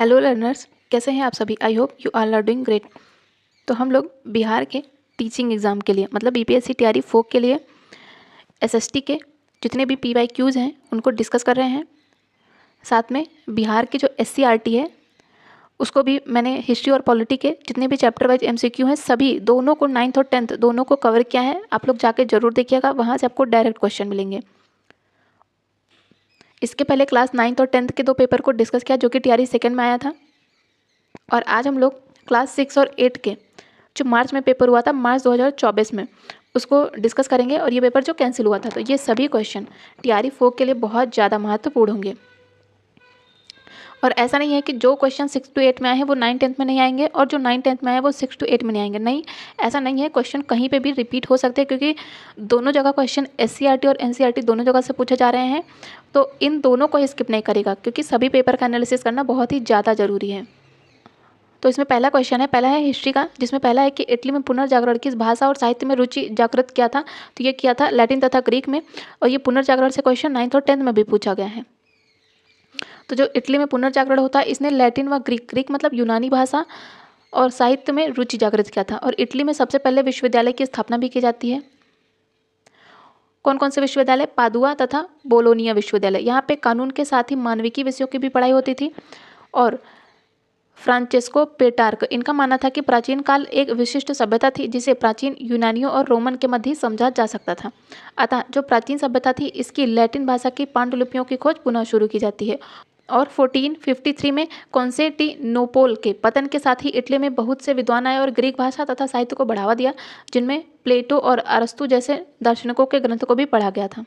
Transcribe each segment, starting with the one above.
Hello learners, कैसे हैं आप सभी। I hope you all are doing great. तो हम लोग बिहार के टीचिंग एग्ज़ाम के लिए मतलब बीपीएससी तैयारी फोक के लिए एसएसटी के जितने भी पीवाईक्यूज़ हैं उनको डिस्कस कर रहे हैं। साथ में बिहार के जो एससीईआरटी है उसको भी मैंने हिस्ट्री और पॉलिटी के जितने भी चैप्टर वाइज एमसीक्यू हैं सभी दोनों को 9th और 10th दोनों को कवर किया है। आप लोग जाके ज़रूर देखिएगा, वहाँ से आपको डायरेक्ट क्वेश्चन मिलेंगे। इसके पहले क्लास 9th और 10th के 2 पेपर को डिस्कस किया जो कि टीआरई सेकंड में आया था। और आज हम लोग क्लास 6 और 8 के जो मार्च में पेपर हुआ था, मार्च 2024 में, उसको डिस्कस करेंगे। और ये पेपर जो कैंसिल हुआ था, तो ये सभी क्वेश्चन टीआरई फोक के लिए बहुत ज़्यादा महत्वपूर्ण होंगे। और ऐसा नहीं है कि जो क्वेश्चन 6 to 8 में आए हैं वो 9 10th में नहीं आएंगे और जो 9 10th में आए वो 6 to 8 में नहीं आएंगे। नहीं, ऐसा नहीं है। क्वेश्चन कहीं पे भी रिपीट हो सकते हैं क्योंकि दोनों जगह क्वेश्चन एससीईआरटी और एनसीईआरटी दोनों जगह से पूछे जा रहे हैं। तो इन दोनों को स्किप नहीं करेगा क्योंकि सभी पेपर का एनालिसिस करना बहुत ही ज़्यादा ज़रूरी है। तो इसमें पहला क्वेश्चन है, पहला है हिस्ट्री का, जिसमें पहला है कि इटली में पुनर्जागरण किस भाषा और साहित्य में रुचि जागृत किया था। तो ये किया था लैटिन तथा ग्रीक में। और ये पुनर्जागरण से क्वेश्चन 9th और 10th में भी पूछा गया है। तो जो इटली में पुनर्जागरण होता है इसने लैटिन व ग्रीक मतलब यूनानी भाषा और साहित्य में रुचि जागृत किया था। और इटली में सबसे पहले विश्वविद्यालय की स्थापना भी की जाती है। कौन कौन से विश्वविद्यालय? पादुआ तथा बोलोनिया विश्वविद्यालय। यहाँ पे कानून के साथ ही मानविकी विषयों की भी पढ़ाई होती थी। और फ्रांचेस्को पेटार्क, इनका मानना था कि प्राचीन काल एक विशिष्ट सभ्यता थी जिसे प्राचीन यूनानियों और रोमन के मध्य समझा जा सकता था। अतः जो प्राचीन सभ्यता थी इसकी लैटिन भाषा की पांडुलिपियों की खोज पुनः शुरू की जाती है। और 1453 में कॉन्स्टेंटिनोपल के पतन के साथ ही इटली में बहुत से विद्वान आए और ग्रीक भाषा तथा साहित्य को बढ़ावा दिया, जिनमें प्लेटो और अरस्तु जैसे दार्शनिकों के ग्रंथ को भी पढ़ा गया था।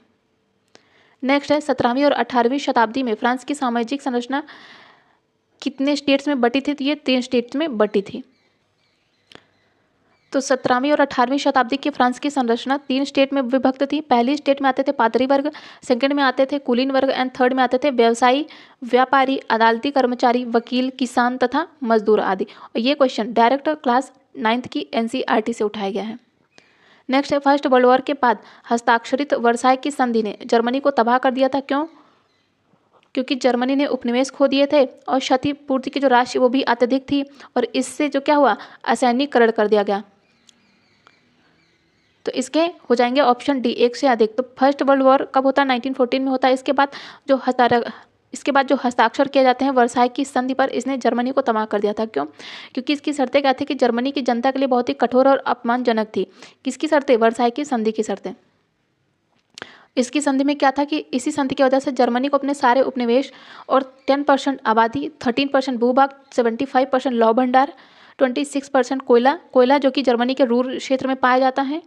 नेक्स्ट है 17वीं और 18वीं शताब्दी में फ्रांस की सामाजिक संरचना कितने स्टेट्स में बटी थी? तो ये 3 स्टेट्स में बटी थी। तो 17वीं और 18वीं शताब्दी की फ्रांस की संरचना 3 स्टेट में विभक्त थी। पहली स्टेट में आते थे पादरी वर्ग, सेकंड में आते थे कुलीन वर्ग एंड थर्ड में आते थे व्यवसायी, व्यापारी, अदालती कर्मचारी, वकील, किसान तथा मजदूर आदि। और ये क्वेश्चन डायरेक्ट क्लास 9th की एनसीईआरटी से उठाया गया है। नेक्स्ट है फर्स्ट वर्ल्ड वॉर के बाद हस्ताक्षरित वर्साय की संधि ने जर्मनी को तबाह कर दिया था। क्यों? क्योंकि जर्मनी ने उपनिवेश खो दिए थे और क्षतिपूर्ति की जो राशि वो भी अत्यधिक थी। और इससे जो क्या हुआ, असैनिकरण कर दिया गया। तो इसके हो जाएंगे ऑप्शन डी, 1 से अधिक। तो फर्स्ट वर्ल्ड वॉर कब होता है? 1914 में होता है। इसके बाद जो हस्ताक्षर किए जाते हैं वर्साय की संधि पर, इसने जर्मनी को तबाह कर दिया था। क्यों? क्योंकि इसकी शर्तें क्या थी कि जर्मनी की जनता के लिए बहुत ही कठोर और अपमानजनक थी। किसकी शर्तें? वर्साय की संधि की शर्तें। इसकी संधि में क्या था कि इसी संधि की वजह से जर्मनी को अपने सारे उपनिवेश और 10% आबादी, 13% भूभाग, 75% लौह भंडार, 26% कोयला जो कि जर्मनी के रूर क्षेत्र में पाया जाता है,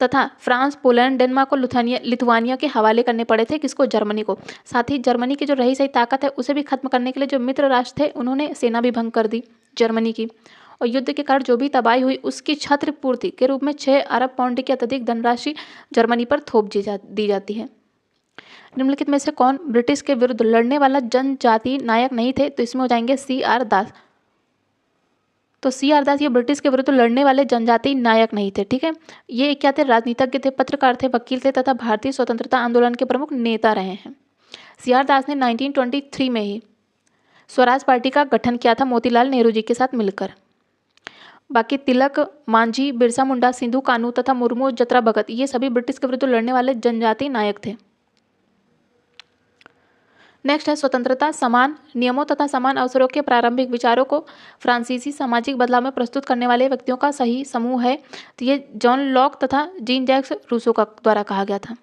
तथा फ्रांस, पोलैंड, डेनमार्क और लिथुआनिया के हवाले करने पड़े थे। किसको? जर्मनी को। साथ ही जर्मनी की जो रही सही ताकत है उसे भी खत्म करने के लिए जो मित्र राष्ट्र थे उन्होंने सेना भी भंग कर दी जर्मनी की। और युद्ध के कारण जो भी तबाही हुई उसकी क्षतिपूर्ति के रूप में 6 अरब पाउंड की अत्यधिक धनराशि जर्मनी पर थोप दी जाती है। निम्नलिखित में से कौन ब्रिटिश के विरुद्ध लड़ने वाला जनजातीय नायक नहीं थे? तो इसमें हो जाएंगे CR दास। तो CR दास ये ब्रिटिश के विरुद्ध लड़ने वाले जनजातीय नायक नहीं थे। ठीक है, ये क्या थे? राजनीतिज्ञ थे, पत्रकार थे, वकील थे तथा भारतीय स्वतंत्रता आंदोलन के प्रमुख नेता रहे हैं। CR दास ने 1923 में ही स्वराज पार्टी का गठन किया था मोतीलाल नेहरू जी के साथ मिलकर। बाकी तिलक, मांझी, बिरसा मुंडा, सिंधु कानू तथा मुर्मू, जतरा भगत ये सभी ब्रिटिश के विरुद्ध लड़ने वाले जनजातीय नायक थे। नेक्स्ट है स्वतंत्रता, समान नियमों तथा समान अवसरों के प्रारंभिक विचारों को फ्रांसीसी सामाजिक बदलाव में प्रस्तुत करने वाले व्यक्तियों का सही समूह है। तो ये जॉन लॉक तथा जीन जैक्स रूसो का द्वारा कहा गया था।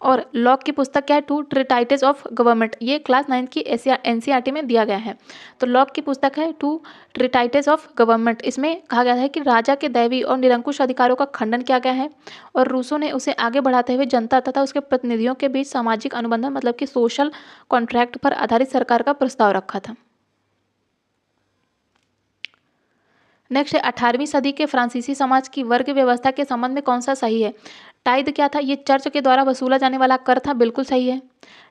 और लॉक की पुस्तक क्या है? 2 ट्रीटाइटिस ऑफ गवर्नमेंट। ये क्लास 9th की एनसीईआरटी में दिया गया है। तो लॉक की पुस्तक है 2 ट्रीटाइटिस ऑफ गवर्नमेंट। इसमें कहा गया है कि राजा के दैवी और निरंकुश अधिकारों का खंडन किया गया है। और रूसो ने उसे आगे बढ़ाते हुए जनता तथा उसके प्रतिनिधियों के बीच सामाजिक अनुबंधन मतलब कि सोशल कॉन्ट्रैक्ट पर आधारित सरकार का प्रस्ताव रखा था। नेक्स्ट है 18वीं सदी के फ्रांसीसी समाज की वर्ग व्यवस्था के संबंध में कौन सा सही है? टाइद क्या था? ये चर्च के द्वारा वसूला जाने वाला कर था, बिल्कुल सही है।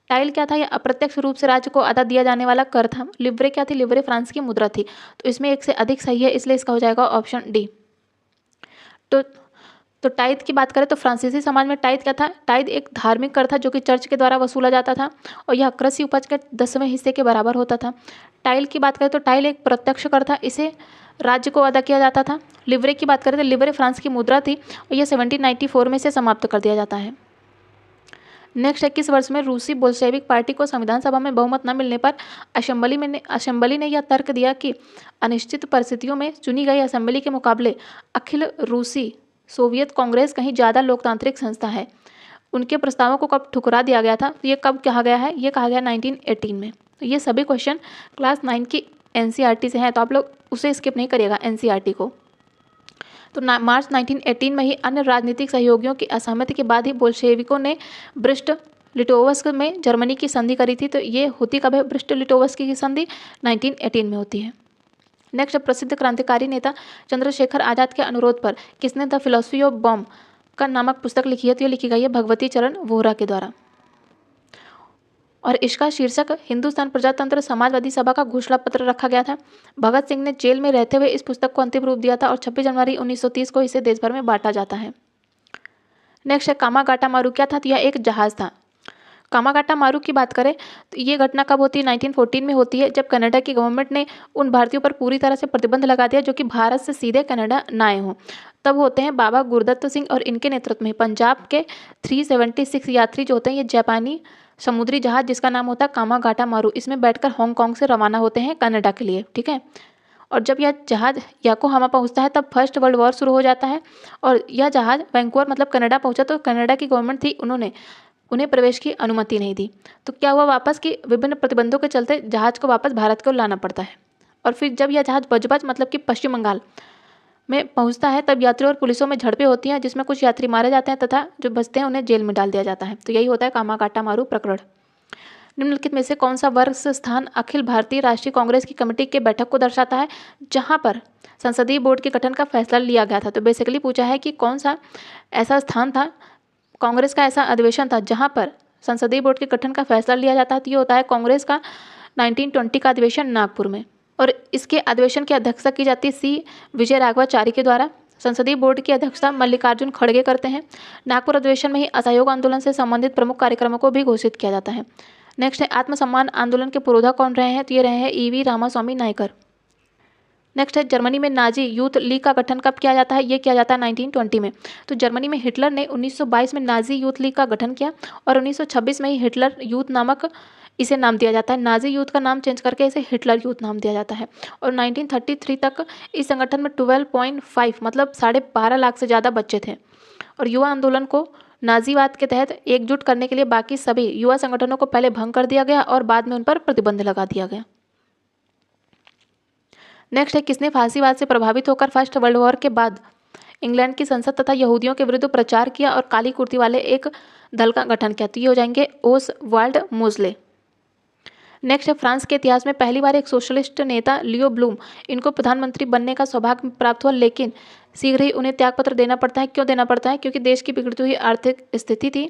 टाइल क्या था? ये अप्रत्यक्ष रूप से राज्य को अदा दिया जाने वाला कर था। लिब्रे क्या थी? लिब्रे फ्रांस की मुद्रा थी। तो इसमें 1 से अधिक सही है, इसलिए इसका हो जाएगा ऑप्शन डी। तो तो टाइथ की बात करें तो फ्रांसीसी समाज में टाइथ क्या था? टाइथ एक धार्मिक कर था जो कि चर्च के द्वारा वसूला जाता था और यह कृषि उपज के 10वें हिस्से के बराबर होता था। टाइल की बात करें तो टाइल एक प्रत्यक्ष कर था, इसे राज्य को अदा किया जाता था। लिवरे की बात करें तो लिवरे फ्रांस की मुद्रा थी और यह 1794 में इसे समाप्त कर दिया जाता है। नेक्स्ट 21 वर्ष में रूसी बोल्शेविक पार्टी को संविधान सभा में बहुमत न मिलने पर असेंबली ने यह तर्क दिया कि अनिश्चित परिस्थितियों में चुनी गई असेंबली के मुकाबले अखिल रूसी सोवियत कांग्रेस कहीं ज़्यादा लोकतांत्रिक संस्था है। उनके प्रस्तावों को कब ठुकरा दिया गया था? तो ये कब कहा गया है? ये कहा गया 1918 में। तो ये सभी क्वेश्चन क्लास 9 की एनसीईआरटी से हैं, तो आप लोग उसे स्किप नहीं करिएगा एनसीईआरटी को। तो मार्च 1918 में ही अन्य राजनीतिक सहयोगियों की असहमति के बाद ही बोल्शेविकों ने ब्रिस्ट लिटोवस्क में जर्मनी की संधि करी थी। तो ये होती कब है? ब्रिस्ट लिटोवस्क की संधि 1918 में होती है। नेक्स्ट, प्रसिद्ध क्रांतिकारी नेता चंद्रशेखर आजाद के अनुरोध पर किसने द फिलॉसफी ऑफ बॉम्ब का नामक पुस्तक लिखी है? तो ये लिखी गई है भगवती चरण वोहरा के द्वारा और इसका शीर्षक हिंदुस्तान प्रजातंत्र समाजवादी सभा का घोषणा पत्र रखा गया था। भगत सिंह ने जेल में रहते हुए इस पुस्तक को अंतिम रूप दिया था और 26 जनवरी 1930 को इसे देश भर में बांटा जाता है। नेक्स्ट है कामागाटा मारू क्या था? तो यह एक जहाज था। कामागाटा मारू की बात करें तो ये घटना कब होती है? 1914 में होती है, जब कनाडा की गवर्नमेंट ने उन भारतीयों पर पूरी तरह से प्रतिबंध लगा दिया जो कि भारत से सीधे कनाडा न आए हों। तब होते हैं बाबा गुरदत्त सिंह और इनके नेतृत्व में पंजाब के 376 यात्री जो होते हैं, ये जापानी समुद्री जहाज जिसका नाम होता है कामागाटा मारू, इसमें बैठकर हांगकांग से रवाना होते हैं कनाडा के लिए। ठीक है, और जब यह जहाज याकोहामा पहुंचता है तब फर्स्ट वर्ल्ड वॉर शुरू हो जाता है और यह जहाज वैंकूवर मतलब कनाडा पहुंचा तो कनाडा की गवर्नमेंट थी, उन्हें प्रवेश की अनुमति नहीं दी। तो क्या हुआ वापस कि विभिन्न प्रतिबंधों के चलते जहाज को वापस भारत को लाना पड़ता है। और फिर जब यह जहाज बजबज मतलब कि पश्चिम बंगाल में पहुंचता है तब यात्रियों और पुलिसों में झड़पें होती हैं जिसमें कुछ यात्री मारे जाते हैं तथा जो बचते हैं उन्हें जेल में डाल दिया जाता है। तो यही होता है कामागाटा मारू प्रकरण। निम्नलिखित में से कौन सा वर्ग स्थान अखिल भारतीय राष्ट्रीय कांग्रेस की कमेटी के बैठक को दर्शाता है जहां पर संसदीय बोर्ड के गठन का फैसला लिया गया था? तो बेसिकली पूछा है कि कौन सा ऐसा स्थान था, कांग्रेस का ऐसा अधिवेशन था जहां पर संसदीय बोर्ड के गठन का फैसला लिया जाता है। तो ये होता है कांग्रेस का 1920 का अधिवेशन नागपुर में और इसके अधिवेशन की अध्यक्षता की जाती है सी विजय राघवाचारी के द्वारा। संसदीय बोर्ड की अध्यक्षता मल्लिकार्जुन खड़गे करते हैं। नागपुर अधिवेशन में ही असहयोग आंदोलन से संबंधित प्रमुख कार्यक्रमों को भी घोषित किया जाता है। नेक्स्ट है आत्मसम्मान आंदोलन के पुरोधा कौन रहे हैं? तो ये रहे हैं ईवी रामास्वामी नायकर। नेक्स्ट है जर्मनी में नाजी यूथ लीग का गठन कब किया जाता है? ये किया जाता है 1920 में। तो जर्मनी में हिटलर ने 1922 में नाजी यूथ लीग का गठन किया और 1926 में ही हिटलर यूथ नामक इसे नाम दिया जाता है। नाजी यूथ का नाम चेंज करके इसे हिटलर यूथ नाम दिया जाता है और 1933 तक इस संगठन में 12.5 मतलब 12.5 लाख से ज़्यादा बच्चे थे और युवा आंदोलन को नाजीवाद के तहत एकजुट करने के लिए बाकी सभी युवा संगठनों को पहले भंग कर दिया गया और बाद में उन पर प्रतिबंध लगा दिया गया। नेक्स्ट है किसने फांसीवाद से प्रभावित होकर फर्स्ट वर्ल्ड वॉर के बाद इंग्लैंड की संसद तथा यहूदियों के विरुद्ध प्रचार किया और काली कुर्ती वाले एक दल का गठन किया? तो ये हो जाएंगे ओसवाल्ड मोज़ले। नेक्स्ट है फ्रांस के इतिहास में पहली बार एक सोशलिस्ट नेता लियो ब्लूम, इनको प्रधानमंत्री बनने का सौभाग्य प्राप्त हुआ लेकिन शीघ्र ही उन्हें त्यागपत्र देना पड़ता है। क्यों देना पड़ता है? क्योंकि देश की बिगड़ती हुई आर्थिक स्थिति थी।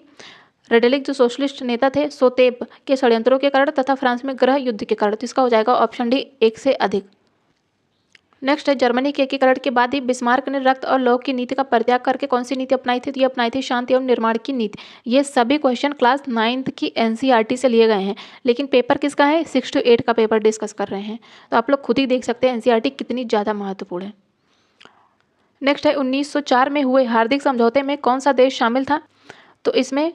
रेडेलिक जो सोशलिस्ट नेता थे सोतेब के षड्यंत्रों के कारण तथा फ्रांस में गृह युद्ध के कारण। तो इसका हो जाएगा ऑप्शन डी 1 से अधिक। नेक्स्ट है जर्मनी के एकीकरण के बाद ही बिस्मार्क ने रक्त और लौह की नीति का परित्याग करके कौन सी नीति अपनाई थी? तो ये अपनाई थी शांति एवं निर्माण की नीति। ये सभी क्वेश्चन क्लास 9th की एनसीईआरटी से लिए गए हैं लेकिन पेपर किसका है? 6 to 8 का पेपर डिस्कस कर रहे हैं। तो आप लोग खुद ही देख सकते हैं एनसीईआरटी कितनी ज़्यादा महत्वपूर्ण है। नेक्स्ट है 1904 में हुए हार्दिक समझौते में कौन सा देश शामिल था? तो इसमें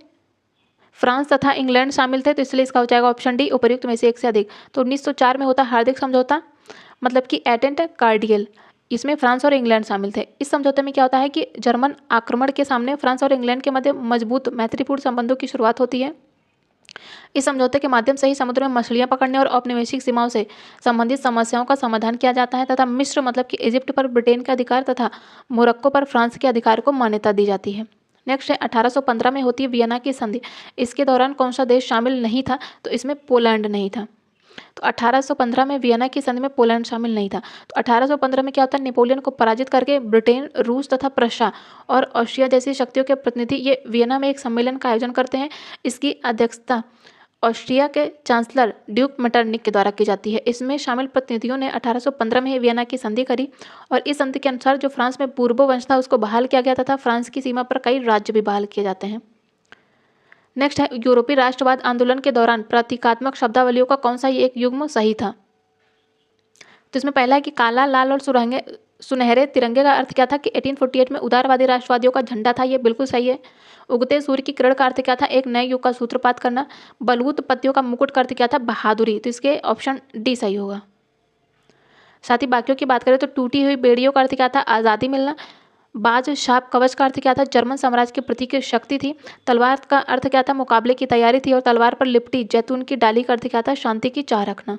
फ्रांस तथा इंग्लैंड शामिल थे, तो इसलिए इसका हो जाएगा ऑप्शन डी उपर्युक्त में से एक से अधिक। तो 1904 में होता हार्दिक समझौता मतलब कि एटेंट कार्डियल, इसमें फ्रांस और इंग्लैंड शामिल थे। इस समझौते में क्या होता है कि जर्मन आक्रमण के सामने फ्रांस और इंग्लैंड के मध्य मजबूत मैत्रीपूर्ण संबंधों की शुरुआत होती है। इस समझौते के माध्यम से ही समुद्र में मछलियां पकड़ने और औपनिवेशिक सीमाओं से संबंधित समस्याओं का समाधान किया जाता है तथा मिस्र मतलब कि इजिप्ट पर ब्रिटेन के अधिकार तथा मोरक्को पर फ्रांस के अधिकार को मान्यता दी जाती है। नेक्स्ट है 1815 में होती है वियना की संधि। इसके दौरान कौन सा देश शामिल नहीं था? तो इसमें पोलैंड नहीं था। तो 1815 में वियना की संधि में पोलैंड शामिल नहीं था। तो 1815 में क्या होता है, नेपोलियन को पराजित करके ब्रिटेन, रूस तथा प्रशा और ऑस्ट्रिया जैसी शक्तियों के प्रतिनिधि ये वियना में एक सम्मेलन का आयोजन करते हैं। इसकी अध्यक्षता ऑस्ट्रिया के चांसलर ड्यूक मेटरनिक के द्वारा की जाती है। इसमें शामिल प्रतिनिधियों ने 1815 में ही वियना की संधि करी और इस संधि के अनुसार जो फ्रांस में पूर्वो वंश था उसको बहाल किया गया तथा फ्रांस की सीमा पर कई राज्य भी बहाल किए जाते हैं। नेक्स्ट है, यूरोपीय राष्ट्रवाद आंदोलन के दौरान प्रतीकात्मक शब्दावलियों का कौन सा ही एक युग्म सही था? तो इसमें पहला है कि काला, लाल और सुनहरे तिरंगे का अर्थ क्या था कि 1848 में उदारवादी राष्ट्रवादियों का झंडा था, ये बिल्कुल सही है। उगते सूर्य की किरण का अर्थ क्या था? एक नए युग का सूत्रपात करना। बलूत पत्तियों का मुकुट का अर्थ क्या था? बहादुरी। तो इसके ऑप्शन डी सही होगा। साथ ही बाकियों की बात करें तो टूटी हुई बेड़ियों का अर्थ क्या था? आज़ादी मिलना। बाज शाप कवच का अर्थ क्या था? जर्मन साम्राज्य के प्रति की शक्ति थी। तलवार का अर्थ क्या था? मुकाबले की तैयारी थी। और तलवार पर लिपटी जैतून की डाली का अर्थ क्या था? शांति की चाह रखना।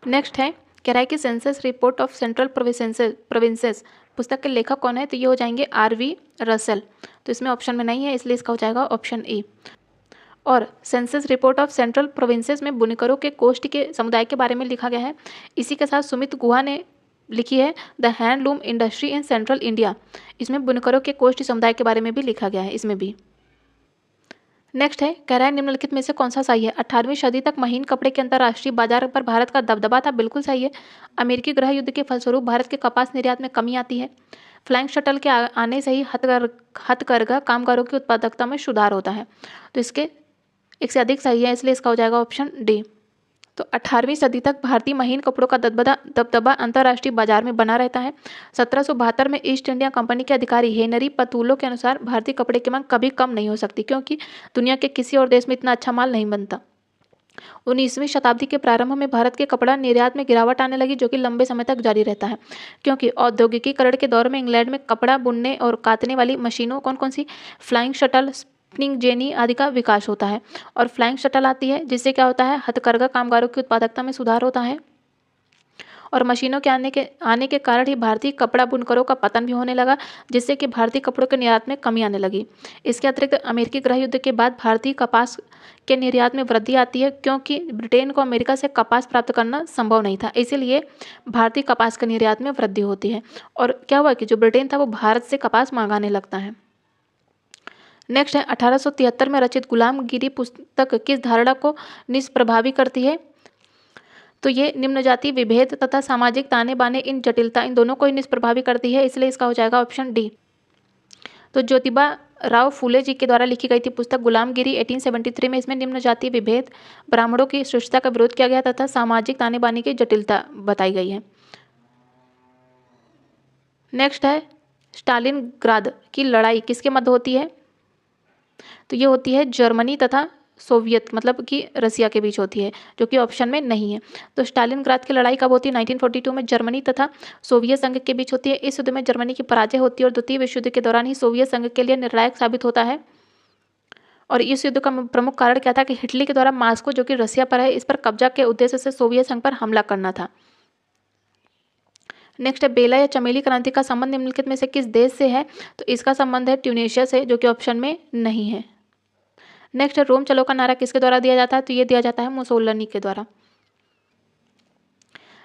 नेक्स्ट है, कह रहा है कि census report of central provinces पुस्तक के लेखक कौन है? तो ये हो जाएंगे आर.वी. रसेल। तो इसमें ऑप्शन में नहीं है, इसलिए इसका हो जाएगा ऑप्शन ए। और census report of central provinces में बुनकरों के कोष्ठ के समुदाय के बारे में लिखा गया है। इसी के साथ सुमित गुहा ने लिखी है the handloom industry in central India. इसमें बुनकरों के कोष्ठ समुदाय के बारे में भी लिखा गया है इसमें भी। नेक्स्ट है, कह रहा है निम्नलिखित में से कौन सा सही है? 18वीं सदी तक महीन कपड़े के अंतर्राष्ट्रीय बाजार पर भारत का दबदबा था, बिल्कुल सही है। अमेरिकी गृह युद्ध के फलस्वरूप भारत के कपास निर्यात में कमी आती है। फ्लाइंग शटल के आने से ही हथकरघा कामगारों की उत्पादकता में सुधार होता है। तो इसके एक से अधिक सही है, इसलिए इसका हो जाएगा ऑप्शन डी। तो 18वीं सदी तक भारतीय महीन कपड़ों का दबदबा अंतर्राष्ट्रीय बाजार में बना रहता है। 1772 में ईस्ट इंडिया कंपनी के अधिकारी हेनरी पतुलो के अनुसार भारतीय कपड़े की मांग कभी कम नहीं हो सकती, क्योंकि दुनिया के किसी और देश में इतना अच्छा माल नहीं बनता। 19वीं शताब्दी के प्रारंभ में भारत के कपड़ा निर्यात में गिरावट आने लगी, जो कि लंबे समय तक जारी रहता है, क्योंकि औद्योगिकीकरण के दौर में इंग्लैंड में कपड़ा बुनने और कातने वाली मशीनों कौन कौन सी? फ्लाइंग शटल, स्पिनिंग जेनी आदि का विकास होता है। और फ्लाइंग शटल आती है जिससे क्या होता है? हथकरघा कामगारों की उत्पादकता में सुधार होता है। और मशीनों के आने के कारण ही भारतीय कपड़ा बुनकरों का पतन भी होने लगा, जिससे कि भारतीय कपड़ों के निर्यात में कमी आने लगी। इसके अतिरिक्त अमेरिकी गृह युद्ध के बाद भारतीय कपास के निर्यात में वृद्धि आती है, क्योंकि ब्रिटेन को अमेरिका से कपास प्राप्त करना संभव नहीं था, इसीलिए भारतीय कपास के निर्यात में वृद्धि होती है। और क्या हुआ कि जो ब्रिटेन था वो भारत से कपास मंगाने लगता है। नेक्स्ट है, 1873 में रचित गुलामगिरी पुस्तक किस धारणा को निष्प्रभावी करती है? तो ये निम्न जाति विभेद तथा सामाजिक ताने बाने इन दोनों को ही निष्प्रभावी करती है, इसलिए इसका हो जाएगा ऑप्शन डी। तो ज्योतिबा राव फूले जी के द्वारा लिखी गई थी पुस्तक गुलामगिरी 1873 में। इसमें निम्न जाति विभेद, ब्राह्मणों की श्रेष्ठता का विरोध किया गया तथा सामाजिक ताने बाने की जटिलता बताई गई है। नेक्स्ट है, स्टालिनग्राद की लड़ाई किसके मध्य होती है? तो ये होती है जर्मनी तथा सोवियत मतलब कि रसिया के बीच होती है, जो कि ऑप्शन में नहीं है। तो स्टालिनग्राद की लड़ाई कब होती है? 1942 में जर्मनी तथा सोवियत संघ के बीच होती है। इस युद्ध में जर्मनी की पराजय होती है और द्वितीय विश्व युद्ध के दौरान ही सोवियत संघ के लिए निर्णायक साबित होता है। और इस युद्ध का प्रमुख कारण क्या था कि हिटलर के द्वारा मास्को, जो कि रसिया पर है, इस पर कब्जा के उद्देश्य से सोवियत संघ पर हमला करना था। नेक्स्ट है, बेला या चमेली क्रांति का संबंध निम्नलिखित में से किस देश से है? तो इसका संबंध है ट्यूनीशिया से, जो कि ऑप्शन में नहीं है। नेक्स्ट है, रोम चलो का नारा किसके द्वारा दिया जाता है? तो ये दिया जाता है मुसोलिनी के द्वारा।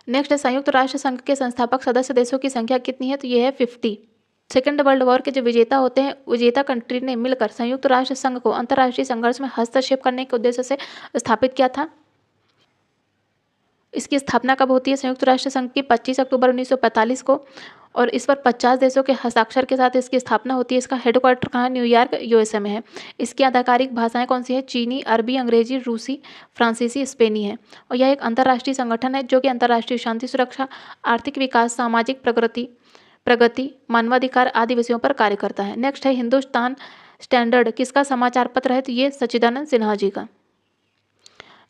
नेक्स्ट है, संयुक्त राष्ट्र संघ के संस्थापक सदस्य देशों की संख्या कितनी है? तो ये है 50। सेकेंड वर्ल्ड वॉर के जो विजेता होते हैं, विजेता कंट्री ने मिलकर संयुक्त राष्ट्र संघ को अंतर्राष्ट्रीय संघर्ष में हस्तक्षेप करने के उद्देश्य से स्थापित किया था। इसकी स्थापना कब होती है संयुक्त राष्ट्र संघ की? 25 अक्टूबर 1945 को। और इस पर 50 देशों के हस्ताक्षर के साथ इसकी स्थापना होती है। इसका हेडक्वार्टर कहाँ? न्यूयॉर्क, यूएसए में है। इसकी आधिकारिक भाषाएं कौन सी है? चीनी, अरबी, अंग्रेजी, रूसी, फ्रांसीसी, स्पेनी है। और यह एक अंतर्राष्ट्रीय संगठन है जो कि अंतर्राष्ट्रीय शांति, सुरक्षा, आर्थिक विकास, सामाजिक प्रगति, मानवाधिकार आदि विषयों पर कार्य करता है। नेक्स्ट है, हिंदुस्तान स्टैंडर्ड किसका समाचार पत्र है? तो ये सच्चिदानंद सिन्हा जी का।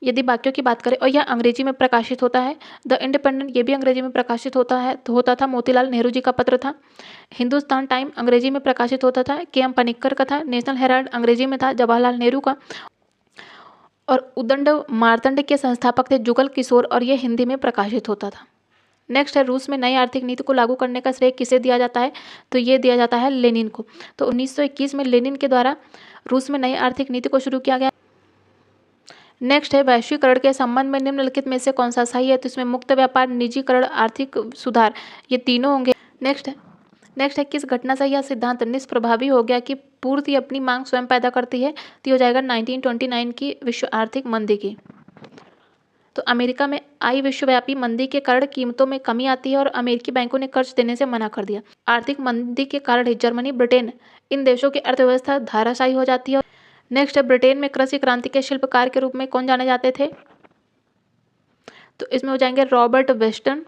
यदि वाक्यों की बात करें, और यह अंग्रेजी में प्रकाशित होता है। द इंडिपेंडेंट ये भी अंग्रेजी में प्रकाशित होता था, मोतीलाल नेहरू जी का पत्र था। हिंदुस्तान टाइम अंग्रेजी में प्रकाशित होता था, के.एम. पनिक्कर का था। नेशनल हेराल्ड अंग्रेजी में था, जवाहरलाल नेहरू का। और उदंड मार्तंड के संस्थापक थे जुगल किशोर, और यह हिंदी में प्रकाशित होता था। नेक्स्ट है, रूस में नई आर्थिक नीति को लागू करने का श्रेय किसे दिया जाता है? तो ये दिया जाता है लेनिन को। तो 1921 में लेनिन के द्वारा रूस में नई आर्थिक नीति को शुरू किया गया। नेक्स्ट है, वैश्वीकरण के संबंध में निम्नलिखित में से कौन सा सही है? तो इसमें मुक्त व्यापार, निजीकरण, आर्थिक सुधार, ये तीनों होंगे। नेक्स्ट है, नेक्स्ट है किस घटना से यह सिद्धांत निष्प्रभावी हो गया कि पूर्ति अपनी मांग स्वयं पैदा करती है, तो ये हो जाएगा 1929 की विश्व आर्थिक मंदी की। तो अमेरिका में आई विश्वव्यापी मंदी के कारण कीमतों में कमी आती है और अमेरिकी बैंकों ने कर्ज देने से मना कर दिया। आर्थिक मंदी के कारण ही जर्मनी, ब्रिटेन, इन देशों की अर्थव्यवस्था धाराशायी हो जाती है। नेक्स्ट है ब्रिटेन में कृषि क्रांति के शिल्पकार के रूप में कौन जाने जाते थे, तो इसमें हो जाएंगे रॉबर्ट वेस्टन,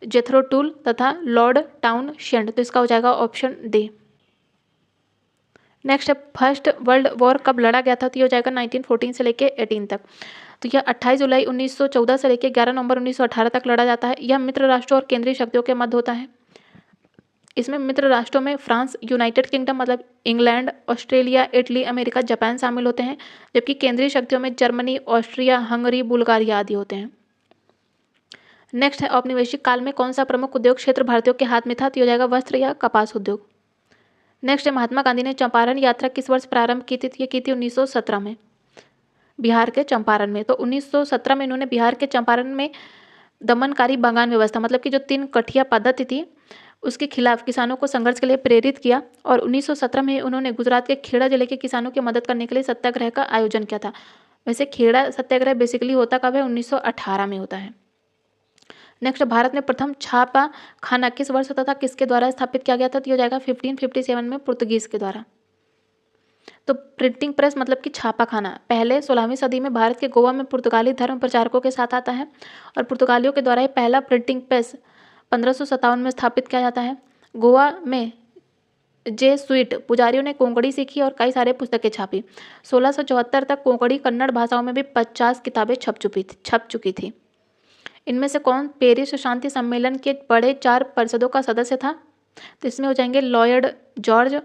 जेथरो टूल तथा लॉर्ड टाउनशेंड। तो इसका हो जाएगा ऑप्शन डी। नेक्स्ट है फर्स्ट वर्ल्ड वॉर कब लड़ा गया था, तो ये हो जाएगा 1914 से लेके 18 तक। तो यह 28 जुलाई 1914 से लेकर 11 नवंबर 1918 तक लड़ा जाता है। यह मित्र राष्ट्रों और केंद्रीय शक्तियों के मध्य होता है। इसमें मित्र राष्ट्रों में फ्रांस, यूनाइटेड किंगडम मतलब England, Australia, Italy, America, Japan शामिल होते हैं, जबकि केंद्रीय शक्तियों में जर्मनी, ऑस्ट्रिया, हंगरी, बुल्गारिया आदि होते हैं। नेक्स्ट है औपनिवेशिक काल में कौन सा प्रमुख उद्योग क्षेत्र भारतीयों के हाथ में था, तो हो जाएगा वस्त्र या कपास उद्योग। नेक्स्ट है महात्मा गांधी ने चंपारण यात्रा किस वर्ष प्रारंभ की थी, तो ये की थी 1917 में, बिहार के चंपारण में। तो 1917 में इन्होंने बिहार के चंपारण में दमनकारी बागान व्यवस्था मतलब कि जो 3 कठिया पद्धति थी उसके खिलाफ किसानों को संघर्ष के लिए प्रेरित किया। और 1917 में उन्होंने गुजरात के खेड़ा जिले के किसानों की मदद करने के लिए सत्याग्रह का आयोजन किया था। वैसे खेड़ा सत्याग्रह बेसिकली होता कब है, 1918 में होता है। नेक्स्ट भारत में प्रथम छापा खाना किस वर्ष तथा किसके द्वारा स्थापित किया गया था, तो हो जाएगा 1557 में पुर्तगीज के द्वारा। तो प्रिंटिंग प्रेस मतलब कि छापा खाना पहले 16वीं सदी में भारत के गोवा में पुर्तगाली धर्म प्रचारकों के साथ आता है और पुर्तगालियों के द्वारा ही पहला प्रिंटिंग प्रेस 1557 में स्थापित किया जाता है। गोवा में जेसुइट पुजारियों ने कोंकणी सीखी और कई सारे पुस्तकें छापी। 1674 तक कोंकणी कन्नड़ भाषाओं में भी 50 किताबें छप चुकी थी। इनमें से कौन पेरिस शांति सम्मेलन के बड़े 4 परिषदों का सदस्य था, तो इसमें हो जाएंगे लॉयड जॉर्ज,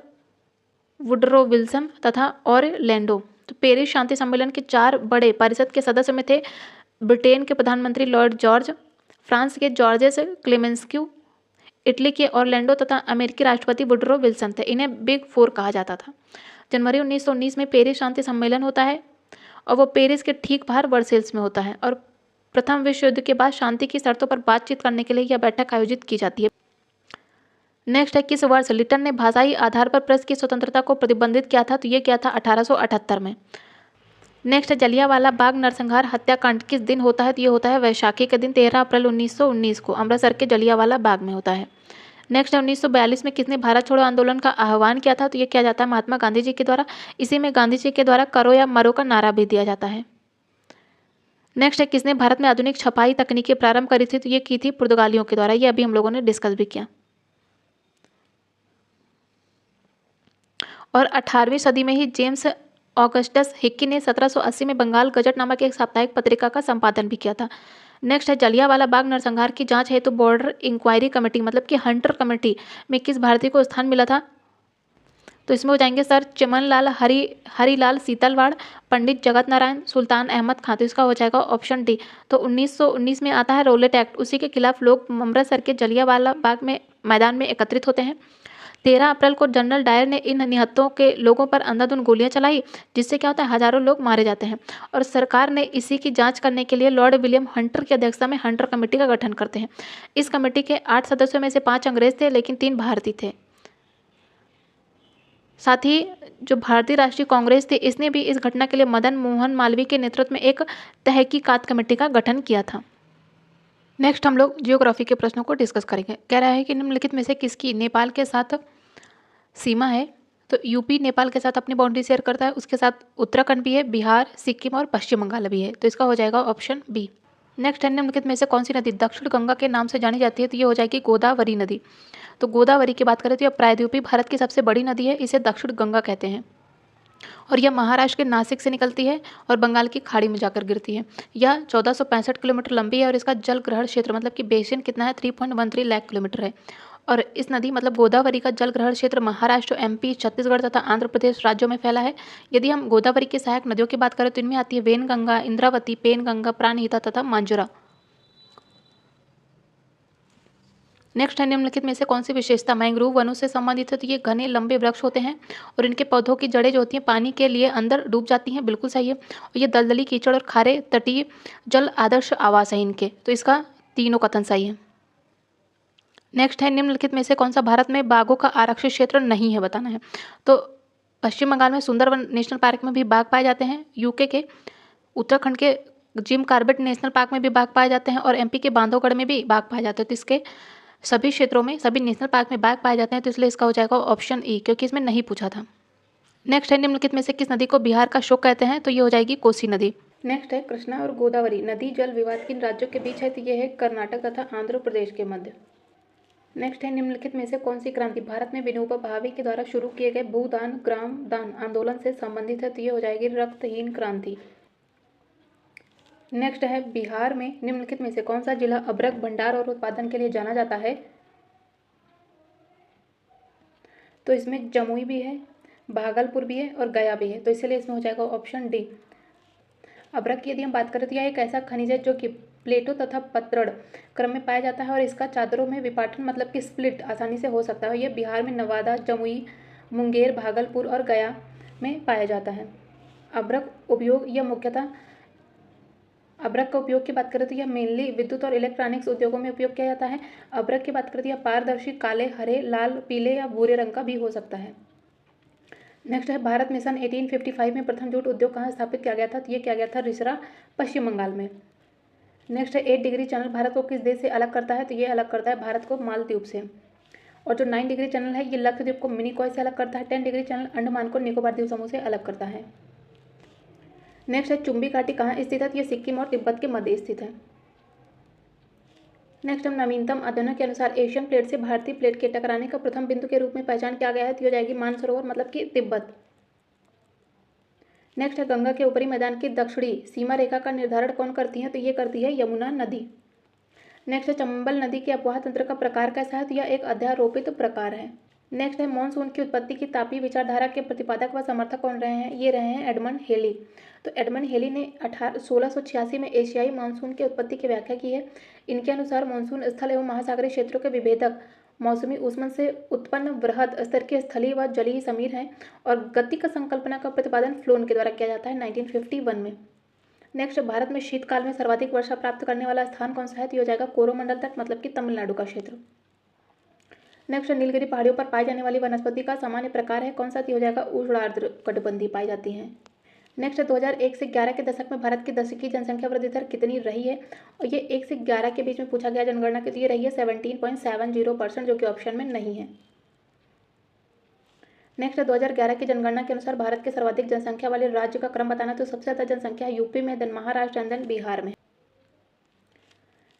वुडरो विल्सन तथा ऑरलैंडो। तो पेरिस शांति सम्मेलन के 4 बड़े परिषद के सदस्य में थे ब्रिटेन के प्रधानमंत्री लॉर्ड जॉर्ज, फ्रांस के जॉर्जेस क्लेमेंस्क्यू, इटली के ऑरलैंडो तथा अमेरिकी राष्ट्रपति वुडरो विल्सन थे। इन्हें बिग 4 कहा जाता था। जनवरी 1919 में पेरिस शांति सम्मेलन होता है और वो पेरिस के ठीक बाहर वर्सेल्स में होता है और प्रथम विश्व युद्ध के बाद शांति की शर्तों पर बातचीत करने के लिए यह बैठक आयोजित की जाती है। नेक्स्ट है किस वर्ष लिटन ने भाषाई आधार पर प्रेस की स्वतंत्रता को प्रतिबंधित किया था, तो ये किया था 1878 में। नेक्स्ट है जलियांवाला बाग नरसंहार हत्याकांड किस दिन होता है, तो ये होता है वैशाखी के दिन 13 अप्रैल 1919 को अमृतसर के जलियांवाला बाग में होता है। नेक्स्ट है 1942 में किसने भारत छोड़ो आंदोलन का आह्वान किया था, तो ये किया जाता है महात्मा गांधी जी के द्वारा। इसी में गांधी जी के द्वारा करो या मरो का नारा भी दिया जाता है। नेक्स्ट है किसने भारत में आधुनिक छपाई तकनीकें प्रारंभ करी थी, तो ये की थी पुर्तगालियों के द्वारा। ये अभी हम लोगों ने डिस्कस भी किया। और 18वीं सदी में ही जेम्स ऑगस्टस हिक्की ने 1780 में बंगाल गजट नामक एक साप्ताहिक पत्रिका का संपादन भी किया था। नेक्स्ट है जलियांवाला बाग नरसंहार की जांच हेतु बॉर्डर इंक्वायरी कमेटी मतलब कि हंटर कमेटी में किस भारतीय को स्थान मिला था, तो इसमें हो जाएंगे सर चमनलाल हरिलाल सीतलवाड़, पंडित जगत नारायण, सुल्तान अहमद खान। तो इसका हो जाएगा ऑप्शन डी। तो 1919 में आता है रोलेट एक्ट, उसी के खिलाफ लोग अमृतसर के जलियांवाला बाग में मैदान में एकत्रित होते हैं। 13 अप्रैल को जनरल डायर ने इन निहत्तों के लोगों पर अंधाधुंध गोलियां चलाई, जिससे क्या होता है हजारों लोग मारे जाते हैं और सरकार ने इसी की जांच करने के लिए लॉर्ड विलियम हंटर की अध्यक्षता में हंटर कमेटी का गठन करते हैं। इस कमेटी के 8 सदस्यों में से 5 अंग्रेज थे लेकिन 3 भारतीय थे। साथ ही जो भारतीय राष्ट्रीय कांग्रेस थी इसने भी इस घटना के लिए मदन मोहन मालवीय के नेतृत्व में एक तहकीकात कमेटी का गठन किया था। नेक्स्ट हम लोग जियोग्राफी के प्रश्नों को डिस्कस करेंगे। कह रहा है कि निम्नलिखित में से किसकी नेपाल के साथ सीमा है, तो यूपी नेपाल के साथ अपनी बाउंड्री शेयर करता है, उसके साथ उत्तराखंड भी है, बिहार, सिक्किम और पश्चिम बंगाल भी है। तो इसका हो जाएगा ऑप्शन बी। नेक्स्ट है निम्नलिखित में से कौन सी नदी दक्षिण गंगा के नाम से जानी जाती है, तो ये हो जाएगी गोदावरी नदी। तो गोदावरी की बात करें तो यह प्रायद्वीपीय भारत की सबसे बड़ी नदी है, इसे दक्षिण गंगा कहते हैं और यह महाराष्ट्र के नासिक से निकलती है और बंगाल की खाड़ी में जाकर गिरती है। यह 1465 किलोमीटर लंबी है और इसका जल ग्रहण क्षेत्र मतलब कि बेसिन कितना है 3.13 लाख किलोमीटर है। और इस नदी मतलब गोदावरी का जल ग्रहण क्षेत्र महाराष्ट्र, एमपी, छत्तीसगढ़ तथा आंध्र प्रदेश राज्यों में फैला है। यदि हम गोदावरी की सहायक नदियों की बात करें तो इनमें आती है वेनगंगा, इंद्रावती, पेनगंगा, प्राणहिता तथा मांजुरा। नेक्स्ट है निम्नलिखित में से कौन सी विशेषता मैंग्रोव वनों से संबंधित है, तो ये घने लंबे वृक्ष होते हैं और इनके पौधों की जड़ें जो होती हैं पानी के लिए अंदर डूब जाती हैं, बिल्कुल सही है। और ये दलदली, कीचड़ और खारे तटीय जल आदर्श आवास है इनके, तो इसका तीनों कथन सही है। नेक्स्ट है निम्नलिखित में से कौन सा भारत में बाघों का आरक्षित क्षेत्र नहीं है, बताना है। तो पश्चिम बंगाल में सुंदरवन नेशनल पार्क में भी बाघ पाए जाते हैं, यूके के उत्तराखंड के जिम कॉर्बेट नेशनल पार्क में भी बाघ पाए जाते हैं और एमपी के बांधवगढ़ में भी बाघ पाए जाते हैं। तो इसके सभी क्षेत्रों में, सभी नेशनल पार्क में बाघ पाए जाते हैं, तो इसलिए इसका हो जाएगा ऑप्शन ई, क्योंकि इसमें नहीं पूछा था। नेक्स्ट है निम्नलिखित में से किस नदी को बिहार का शोक कहते हैं, तो ये हो जाएगी कोसी नदी। नेक्स्ट है कृष्णा और गोदावरी नदी जल विवाद किन राज्यों के बीच है, तो ये है कर्नाटक तथा आंध्र प्रदेश के मध्य। नेक्स्ट है निम्नलिखित में से कौन सी क्रांति भारत में विनोबा भावे के द्वारा शुरू किए गए भूदान ग्राम दान आंदोलन से संबंधित है, तो ये हो जाएगी रक्तहीन क्रांति। नेक्स्ट है बिहार में निम्नलिखित में से कौन सा जिला अभ्रक भंडार और उत्पादन के लिए जाना जाता है, तो इसमें जमुई भी है, भागलपुर भी है और गया भी है, तो इसलिए इसमें हो जाएगा ऑप्शन डी। अभ्रक की यदि हम बात करें तो यह एक ऐसा खनिज है जो कि प्लेटो तथा पतरड़ क्रम में पाया जाता है और इसका चादरों में विपाटन मतलब कि स्प्लिट आसानी से हो सकता है। यह बिहार में नवादा, जमुई, मुंगेर, भागलपुर और गया में पाया जाता है। अभ्रक उपयोग यह मुख्यतः अभ्रक का उपयोग की बात करें तो यह मेनली विद्युत और इलेक्ट्रॉनिक्स उद्योगों में उपयोग किया जाता है। अभ्रक की बात करें तो यह पारदर्शी काले, हरे, लाल, पीले या भूरे रंग का भी हो सकता है। नेक्स्ट है भारत मिशन 1855 में प्रथम जूट उद्योग कहाँ स्थापित किया गया था, तो ये किया गया था रिसरा, पश्चिम बंगाल में। नेक्स्ट है 8 डिग्री चैनल भारत को किस देश से अलग करता है, तो ये अलग करता है भारत को मालदीव से। और जो 9 डिग्री चैनल है ये लक्षद्वीप को मिनिकॉय से अलग करता है। 10 डिग्री चैनल अंडमान को निकोबार द्वीप समूह से अलग करता है। नेक्स्ट है चुंबी घाटी कहाँ स्थित है, तो ये सिक्किम और तिब्बत के मध्य स्थित है। नेक्स्ट हम नवीनतम अध्ययनों के अनुसार एशियन प्लेट से भारतीय प्लेट के टकराने का प्रथम बिंदु के रूप में पहचान किया गया है, तो हो जाएगी मानसरोवर मतलब कि तिब्बत। नेक्स्ट है गंगा के ऊपरी मैदान की दक्षिणी सीमा रेखा का निर्धारण कौन करती है, तो ये करती है यमुना नदी। नेक्स्ट है चंबल नदी के अपवाह तंत्र का प्रकार कैसा है, तो यह एक अध्यारोपित प्रकार है। नेक्स्ट है मॉनसून की उत्पत्ति की तापी विचारधारा के प्रतिपादक व समर्थक कौन रहे हैं, ये रहे हैं एडमंड हेली। तो एडमंड हेली ने 1686 में एशियाई मानसून की उत्पत्ति की व्याख्या की है। इनके अनुसार मानसून स्थल एवं महासागरीय क्षेत्रों के विभेदक मौसमी ऊष्मन से उत्पन्न वृहद स्तर के स्थलीय व जलीय समीर हैं और गति का संकल्पना का प्रतिपादन फ्लोन के द्वारा किया जाता है 1951 में। नेक्स्ट भारत में शीतकाल में सर्वाधिक वर्षा प्राप्त करने वाला स्थान कौन सा है, तो ये हो जाएगा कोरोमंडल तट मतलब कि तमिलनाडु का क्षेत्र। नेक्स्ट नीलगिरी पहाड़ियों पर पाई जाने वाली वनस्पति का सामान्य प्रकार है कौन सा, तो हो जाएगा उष्णार्द्र कटिबंधीय पाई जाती हैं। नेक्स्ट 2001 से 11 के दशक में भारत की दशकीय जनसंख्या वृद्धि दर कितनी रही है, और ये 1 से 11 के बीच में पूछा गया जनगणना के, तो ये रही है 17.70%, जो कि ऑप्शन में नहीं है। नेक्स्ट 2011 की जनगणना के अनुसार भारत के सर्वाधिक जनसंख्या वाले राज्य का क्रम बताना, तो सबसे ज़्यादा जनसंख्या यूपी में, then Maharashtra and then Bihar में।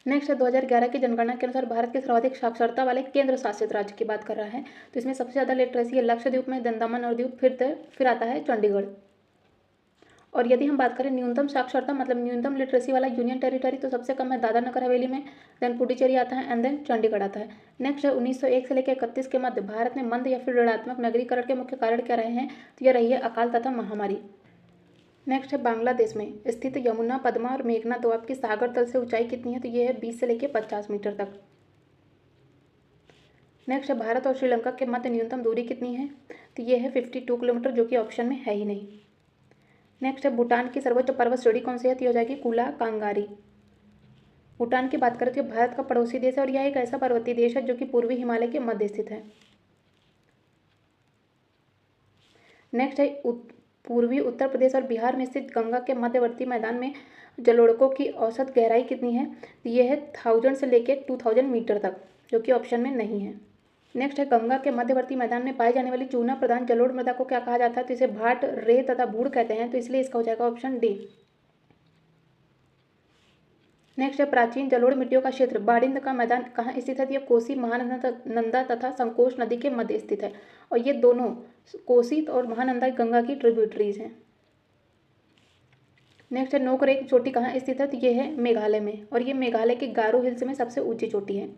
नेक्स्ट 2011 की जनगणना के अनुसार भारत के सर्वाधिक साक्षरता वाले केंद्र शासित राज्य की बात कर रहा है, तो इसमें सबसे ज़्यादा लिटरेसी है लक्षद्वीप में, देन दमन और दीव, फिर आता है चंडीगढ़। और यदि हम बात करें न्यूनतम साक्षरता मतलब न्यूनतम लिटरेसी वाला यूनियन टेरिटरी, तो सबसे कम है दादरा नगर हवेली में, देन पुडुचेरी आता है एंड देन चंडीगढ़ आता है। नेक्स्ट है 1901 से लेकर 31 के मध्य भारत में मंद या फिर ऋणात्मक नगरीकरण के मुख्य कारण क्या रहे हैं, तो यह रही है अकाल तथा महामारी। नेक्स्ट है बांग्लादेश में स्थित यमुना, पद्मा और मेघना दोआब की सागर तल से ऊंचाई कितनी है, तो यह है 20 से लेकर 50 मीटर तक। नेक्स्ट है भारत और श्रीलंका के मध्य न्यूनतम दूरी कितनी है, तो यह है 52 किलोमीटर, जो कि ऑप्शन में है ही नहीं। नेक्स्ट है भूटान की सर्वोच्च पर्वत श्रेणी कौन सी है, तो हो जाएगी कुला कांगारी। भूटान की बात करें तो भारत का पड़ोसी देश है और यह एक ऐसा पर्वतीय देश है जो कि पूर्वी हिमालय के मध्य स्थित है। नेक्स्ट है पूर्वी उत्तर प्रदेश और बिहार में स्थित गंगा के मध्यवर्ती मैदान में जलोढ़कों की औसत गहराई कितनी है, तो यह है 1000 से लेकर 2000 मीटर तक, जो कि ऑप्शन में नहीं है। नेक्स्ट है गंगा के मध्यवर्ती मैदान में पाई जाने वाली चूना प्रधान जलोढ़ मृदा को क्या कहा जाता है, तो इसे भाट, रे तथा भूड़ कहते हैं, तो इसलिए इसका हो जाएगा ऑप्शन डी। नेक्स्ट है प्राचीन जलोढ़ मिट्टियों का क्षेत्र बाड़िंद का मैदान कहाँ स्थित है, यह कोसी, महानंदा तथा संकोश नदी के मध्य स्थित है और ये दोनों कोसी और महानंदा गंगा की ट्रिब्यूटरीज हैं। नेक्स्ट है नोकरेक चोटी कहाँ स्थित है, तो ये है मेघालय में और ये मेघालय के गारो हिल्स में सबसे ऊंची चोटी है।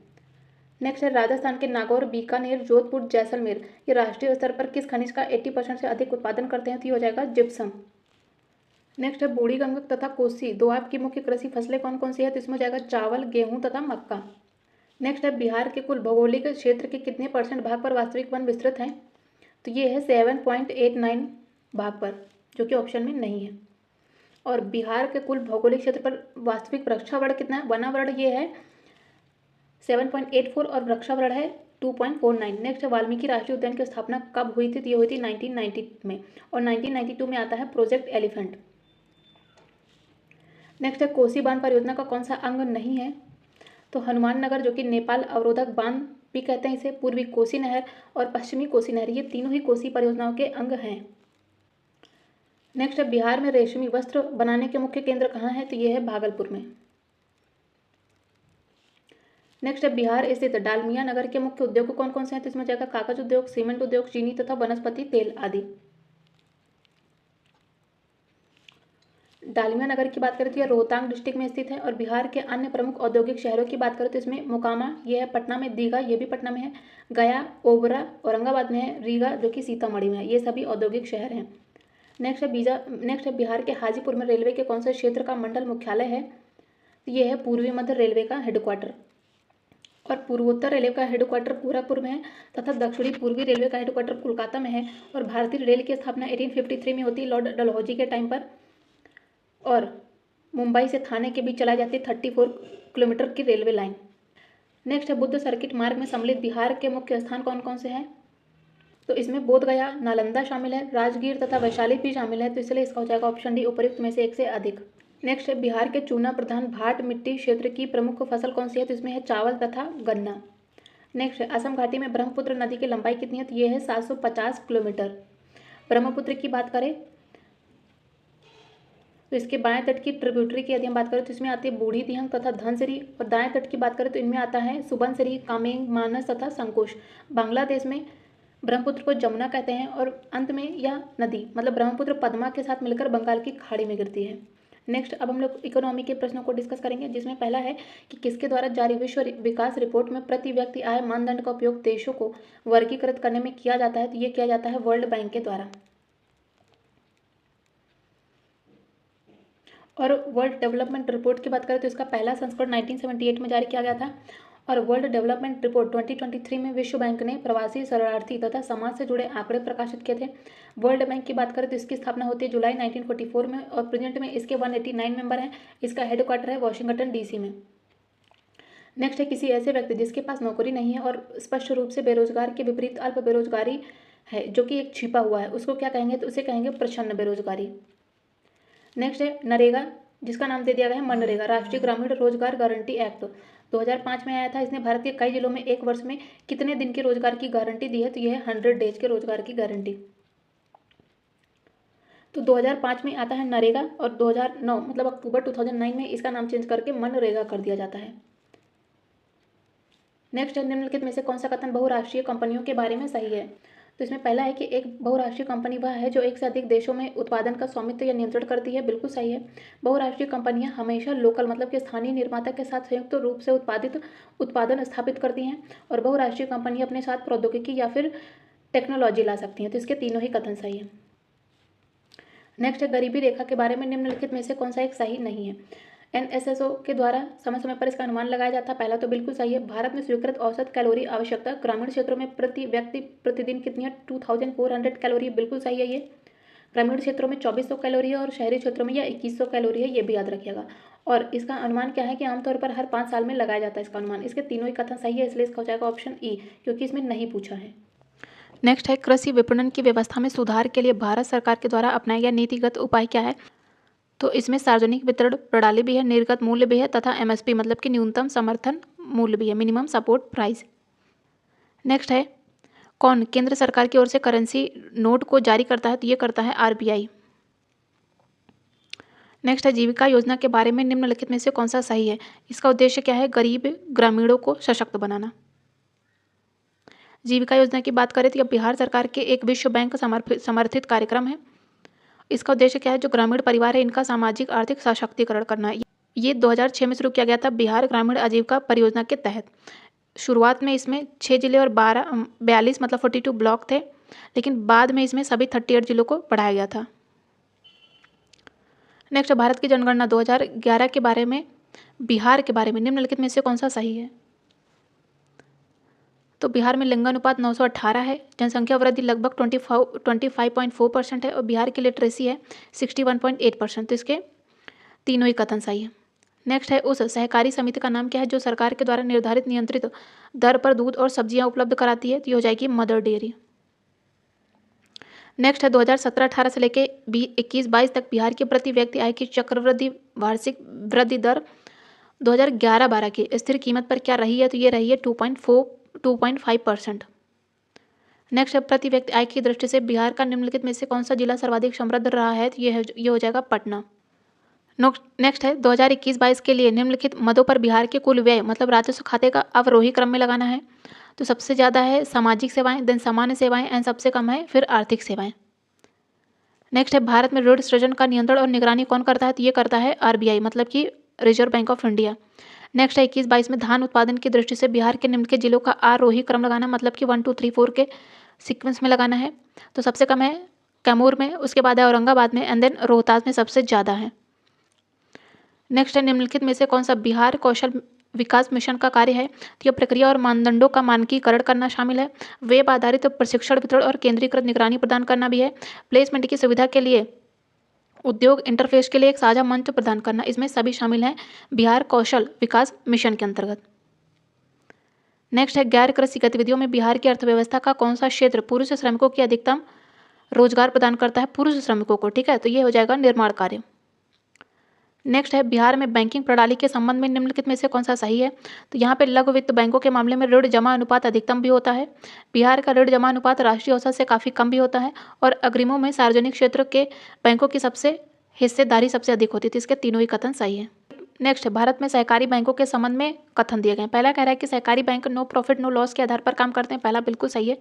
नेक्स्ट है राजस्थान के नागौर, बीकानेर, जोधपुर, जैसलमेर ये राष्ट्रीय स्तर पर किस खनिज का 80% से अधिक उत्पादन करते हैं, तो ये हो जाएगा जिप्सम। नेक्स्ट है बूढ़ी गंडक तथा कोसी दोआब की मुख्य कृषि फसलें कौन कौन सी है, तो इसमें हो जाएगा चावल, गेहूं तथा मक्का। नेक्स्ट है बिहार के कुल भौगोलिक क्षेत्र के कितने % भाग पर वास्तविक वन विस्तृत हैं, तो ये है 7.89 भाग पर, जो कि ऑप्शन में नहीं है। और बिहार के कुल भौगोलिक क्षेत्र पर वास्तविक वृक्षावरण कितना है, वनावरण ये है 7.84 और वृक्षावरण है 2.49। नेक्स्ट है वाल्मीकि राष्ट्रीय उद्यान की स्थापना कब हुई थी? तो ये हुई थी 1990 में, और 1992 में आता है प्रोजेक्ट एलिफेंट। नेक्स्ट है कोसी बांध परियोजना का कौन सा अंग नहीं है? तो हनुमान नगर, जो कि नेपाल अवरोधक बांध भी कहते हैं इसे, पूर्वी कोसी नहर और पश्चिमी कोसी नहर, ये तीनों ही कोसी परियोजनाओं के अंग हैं। नेक्स्ट है बिहार में रेशमी वस्त्र बनाने के मुख्य केंद्र कहाँ है? तो ये है भागलपुर में। नेक्स्ट है बिहार स्थित डालमिया नगर के मुख्य उद्योग कौन कौन से हैं? तो इसमें जाएगा कागज उद्योग, सीमेंट उद्योग, चीनी तथा वनस्पति तेल आदि। डालमिया नगर की बात करें तो यह रोहतांग डिस्ट्रिक्ट में स्थित है। और बिहार के अन्य प्रमुख औद्योगिक शहरों की बात करें तो इसमें मोकामा, ये है पटना में, दीघा, ये भी पटना में है, गया, ओबरा औरंगाबाद में है, रीगा जो कि सीतामढ़ी में है, ये सभी औद्योगिक शहर हैं। नेक्स्ट है बिहार के हाजीपुर में रेलवे के कौन से क्षेत्र का मंडल मुख्यालय है? तो ये है पूर्वी मध्य रेलवे का हेडक्वार्टर। और पूर्वोत्तर रेलवे का हेडक्वार्टर गोरखपुर में है तथा दक्षिणी पूर्वी रेलवे का हेडक्वार्टर कोलकाता में है। और भारतीय रेल की स्थापना 1853 में होती है लॉर्ड डलहौजी के टाइम पर। और मुंबई से थाने के बीच चलाई जाती है 34 किलोमीटर की रेलवे लाइन। नेक्स्ट है बुद्ध सर्किट मार्ग में सम्मिलित बिहार के मुख्य स्थान कौन कौन से हैं? तो इसमें बोधगया, नालंदा शामिल है, राजगीर तथा वैशाली भी शामिल है, तो इसलिए इसका हो जाएगा ऑप्शन डी उपयुक्त में से एक से अधिक। नेक्स्ट है बिहार के चूना प्रधान भाट मिट्टी क्षेत्र की प्रमुख फसल कौन सी है? तो इसमें है चावल तथा गन्ना। नेक्स्ट है असम घाटी में ब्रह्मपुत्र नदी की लंबाई कितनी है? तो ये है 750 किलोमीटर। ब्रह्मपुत्र की बात करें तो इसके बाएं तट की ट्रिब्यूटरी की यदि हम बात करें तो इसमें आती है बूढ़ी दिहंग तथा धनसिरी। और दाएं तट की बात करें तो इनमें आता है सुबनसिरी, कामेंग, मानस तथा संकोश। बांग्लादेश में ब्रह्मपुत्र को जमुना कहते हैं। और अंत में यह नदी मतलब ब्रह्मपुत्र पद्मा के साथ मिलकर बंगाल की खाड़ी में गिरती है। नेक्स्ट अब हम लोग इकोनॉमी के प्रश्नों को डिस्कस करेंगे, जिसमें पहला है कि किसके द्वारा जारी विश्व विकास रिपोर्ट में प्रति व्यक्ति आय मानदंड का उपयोग देशों को वर्गीकृत करने में किया जाता है? तो ये किया जाता है वर्ल्ड बैंक के द्वारा। और वर्ल्ड डेवलपमेंट रिपोर्ट की बात करें तो इसका पहला संस्करण 1978 में जारी किया गया था। और वर्ल्ड डेवलपमेंट रिपोर्ट 2023 में विश्व बैंक ने प्रवासी शरणार्थी तथा समाज से जुड़े आंकड़े प्रकाशित किए थे। वर्ल्ड बैंक की बात करें तो इसकी स्थापना होती है जुलाई 1944 में और प्रेजेंट में इसके 189 मेंबर हैं। इसका हेडक्वार्टर है वॉशिंगटन डीसी में। नेक्स्ट है किसी ऐसे व्यक्ति जिसके पास नौकरी नहीं है और स्पष्ट रूप से बेरोजगार के विपरीत अल्प बेरोजगारी है जो कि एक छिपा हुआ है, उसको क्या कहेंगे? तो उसे कहेंगे प्रच्छन्न बेरोजगारी। नेक्स्ट है नरेगा, जिसका नाम दे दिया गया है मनरेगा, राष्ट्रीय ग्रामीण रोजगार गारंटी एक्ट 2005 में आया था। इसने भारत के कई जिलों में एक वर्ष में कितने दिन के रोजगार की गारंटी दी है? तो यह है 100 डेज के रोजगार की गारंटी। तो 2005 में आता है नरेगा और 2009 मतलब अक्टूबर 2009 में इसका नाम चेंज करके मनरेगा कर दिया जाता है। नेक्स्ट है निम्नलिखित में से कौन सा कथन बहुराष्ट्रीय कंपनियों के बारे में सही है? तो इसमें पहला है कि एक बहुराष्ट्रीय कंपनी वह है जो एक से अधिक देशों में उत्पादन का स्वामित्व या नियंत्रण करती है। बिल्कुल सही है। बहुराष्ट्रीय कंपनियां हमेशा लोकल मतलब कि स्थानीय निर्माता के साथ संयुक्त रूप से उत्पादन स्थापित करती हैं। और बहुराष्ट्रीय कंपनियां अपने साथ प्रौद्योगिकी या फिर टेक्नोलॉजी ला सकती हैं। तो इसके तीनों ही कथन सही है। नेक्स्ट है गरीबी रेखा के बारे में निम्नलिखित में से कौन सा एक सही नहीं है? NSSO के द्वारा समय समय पर इसका अनुमान लगाया जाता है। पहला तो बिल्कुल सही है। भारत में स्वीकृत औसत कैलोरी आवश्यकता ग्रामीण क्षेत्रों में प्रति व्यक्ति प्रतिदिन कितनी है? 2400 कैलोरी। बिल्कुल सही है ये। ग्रामीण क्षेत्रों में 2400 कैलोरी है और शहरी क्षेत्रों में यह 2100 कैलोरी है, ये भी याद रखिएगा। और इसका अनुमान क्या है कि आमतौर पर हर 5 साल में लगाया जाता है इसका अनुमान। इसके तीनों ही कथन सही है, इसलिए इसका हो जाएगा ऑप्शन ई, क्योंकि इसमें नहीं पूछा है। नेक्स्ट है कृषि विपणन की व्यवस्था में सुधार के लिए भारत सरकार के द्वारा अपनाया गया नीतिगत उपाय क्या है? तो इसमें सार्वजनिक वितरण प्रणाली भी है, निर्गत मूल्य भी है तथा MSP मतलब कि न्यूनतम समर्थन मूल्य भी है, मिनिमम सपोर्ट प्राइस। नेक्स्ट है कौन केंद्र सरकार की ओर से करेंसी नोट को जारी करता है? तो ये करता है RBI। नेक्स्ट है जीविका योजना के बारे में निम्नलिखित में से कौन सा सही है? इसका उद्देश्य क्या है? गरीब ग्रामीणों को सशक्त बनाना। जीविका योजना की बात करें तो यह बिहार सरकार के एक विश्व बैंक समर्थित कार्यक्रम है। इसका उद्देश्य क्या है? जो ग्रामीण परिवार है इनका सामाजिक आर्थिक सशक्तिकरण करना है। ये 2006 में शुरू किया गया था बिहार ग्रामीण आजीविका परियोजना के तहत। शुरुआत में इसमें 6 जिले और 42 मतलब 42 ब्लॉक थे, लेकिन बाद में इसमें सभी 38 जिलों को बढ़ाया गया था। नेक्स्ट भारत की जनगणना 2011 के बारे में बिहार के बारे में निम्नलिखित में से कौन सा सही है? तो बिहार में लिंगानुपात 918 है, जनसंख्या वृद्धि लगभग 25.4% है और बिहार की लिटरेसी है 61.8%। तो इसके तीनों ही कथन सही है। नेक्स्ट है उस सहकारी समिति का नाम क्या है जो सरकार के द्वारा निर्धारित नियंत्रित दर पर दूध और सब्जियां उपलब्ध कराती है, तो ये हो जाएगी मदर डेयरी। नेक्स्ट है 2017-18 से लेके 21-22 तक बिहार की प्रति व्यक्ति आय की चक्रवृद्धि वार्षिक वृद्धि दर 2011-12 की स्थिर कीमत पर क्या रही है, तो ये रही है 2.5%। नेक्स्ट है प्रति व्यक्ति आय की दृष्टि से बिहार का निम्नलिखित में से कौन सा जिला सर्वाधिक समृद्ध रहा है, तो ये हो जाएगा पटना। नेक्स्ट है 2021-22 के लिए निम्नलिखित मदों पर बिहार के कुल व्यय मतलब राजस्व खाते का अवरोही क्रम में लगाना है। तो सबसे ज़्यादा है सामाजिक सेवाएं, देन सामान्य सेवाएं एंड सबसे कम है फिर आर्थिक सेवाएं। नेक्स्ट है भारत में ऋण सृजन का नियंत्रण और निगरानी कौन करता है, तो ये करता है आरबीआई मतलब कि reserve bank of India. Next है 21-22 में धान उत्पादन की दृष्टि से बिहार के निम्नलिखित जिलों का आरोही क्रम लगाना मतलब कि 1 2 3 4 के सीक्वेंस में लगाना है। तो सबसे कम है कैमूर में, उसके बाद है औरंगाबाद में एंड देन रोहतास में सबसे ज़्यादा है। नेक्स्ट है निम्नलिखित में से कौन सा बिहार कौशल विकास मिशन का कार्य है, तो यह प्रक्रिया और मानदंडों का मानकीकरण करना शामिल है, वेब आधारित प्रशिक्षण वितरण और केंद्रीकृत निगरानी प्रदान करना भी है, प्लेसमेंट की सुविधा के लिए उद्योग इंटरफेस के लिए एक साझा मंच प्रदान करना, इसमें सभी शामिल हैं बिहार कौशल विकास मिशन के अंतर्गत। नेक्स्ट है गैर कृषि गतिविधियों में बिहार की अर्थव्यवस्था का कौन सा क्षेत्र पुरुष श्रमिकों की अधिकतम रोजगार प्रदान करता है पुरुष श्रमिकों को, ठीक है, तो ये हो जाएगा निर्माण कार्य। नेक्स्ट है बिहार में बैंकिंग प्रणाली के संबंध में निम्नलिखित में से कौन सा सही है, तो यहाँ पे लघु वित्त बैंकों के मामले में ऋण जमा अनुपात अधिकतम भी होता है, बिहार का ऋण जमा अनुपात राष्ट्रीय औसत से काफ़ी कम भी होता है, और अग्रिमों में सार्वजनिक क्षेत्र के बैंकों की सबसे हिस्सेदारी सबसे अधिक होती थी। इसके तीनों ही कथन सही है। नेक्स्ट भारत में सहकारी बैंकों के संबंध में कथन दिए गए हैं। पहला कह रहा है कि सहकारी bank no profit no loss के आधार पर काम करते हैं, पहला बिल्कुल सही है।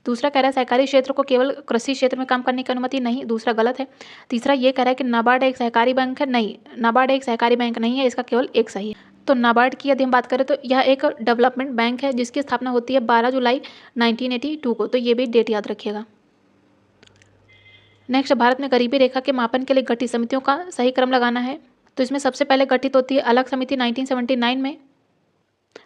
दूसरा कह रहा है सहकारी क्षेत्र को केवल कृषि क्षेत्र में काम करने की अनुमति नहीं, दूसरा गलत है। तीसरा ये कह रहा है कि नाबार्ड एक सहकारी बैंक है, नहीं, नाबार्ड एक सहकारी बैंक नहीं है, इसका केवल एक सही है। तो नाबार्ड की यदि हम बात करें तो यह एक डेवलपमेंट बैंक है जिसकी स्थापना होती है 12 जुलाई 1982 को, तो ये भी डेट याद रखिएगा। नेक्स्ट भारत में गरीबी रेखा के मापन के लिए गठित समितियों का सही क्रम लगाना है, तो इसमें सबसे पहले गठित होती है अलग समिति 1979 में,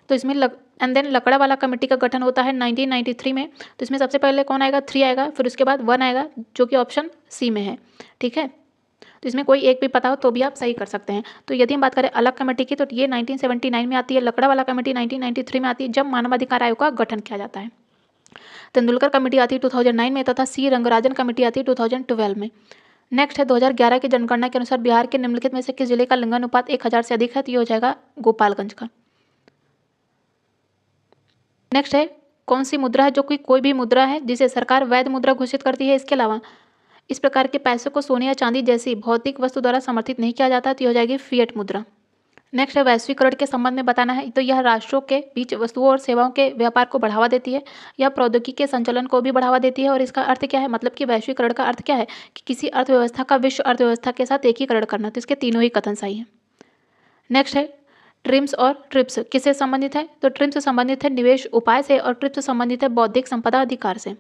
तो इसमें एंड देन लकड़ावाला कमेटी का गठन होता है 1993 में, तो इसमें सबसे पहले कौन आएगा 3 आएगा, फिर उसके बाद 1 आएगा जो कि ऑप्शन सी में है, ठीक है। तो इसमें कोई एक भी पता हो तो भी आप सही कर सकते हैं। तो यदि हम बात करें अलग कमेटी की तो ये 1979 में आती है, लकड़ावाला कमेटी 1993 में आती है जब मानवाधिकार आयोग का गठन किया जाता है। तेंदुलकर कमेटी आती है 2009 में तथा सी रंगराजन कमेटी आती है 2012 में। नेक्स्ट है 2011 की जनगणना के अनुसार बिहार के निम्नलिखित में से किस जिले का लिंगानुपात 1000 से अधिक है, तो ये हो जाएगा गोपालगंज का। नेक्स्ट है कौन सी मुद्रा है जो कि कोई भी मुद्रा है जिसे सरकार वैध मुद्रा घोषित करती है, इसके अलावा इस प्रकार के पैसों को सोने या चांदी जैसी भौतिक वस्तु द्वारा समर्थित नहीं किया जाता, तो ये हो जाएगी फिएट मुद्रा। नेक्स्ट है वैश्वीकरण के संबंध में बताना है, तो यह राष्ट्रों के बीच वस्तुओं और सेवाओं के व्यापार को बढ़ावा देती है, यह प्रौद्योगिकी के संचालन को भी बढ़ावा देती है, और इसका अर्थ क्या है, मतलब कि वैश्वीकरण का अर्थ क्या है कि किसी अर्थव्यवस्था का विश्व अर्थव्यवस्था के साथ एकीकरण करना, तो इसके तीनों ही कथन सही है। नेक्स्ट है ट्रिम्स और ट्रिप्स किससे संबंधित है, तो ट्रिम्स संबंधित है निवेश उपाय से और ट्रिप्स संबंधित है बौद्धिक संपदा अधिकार से।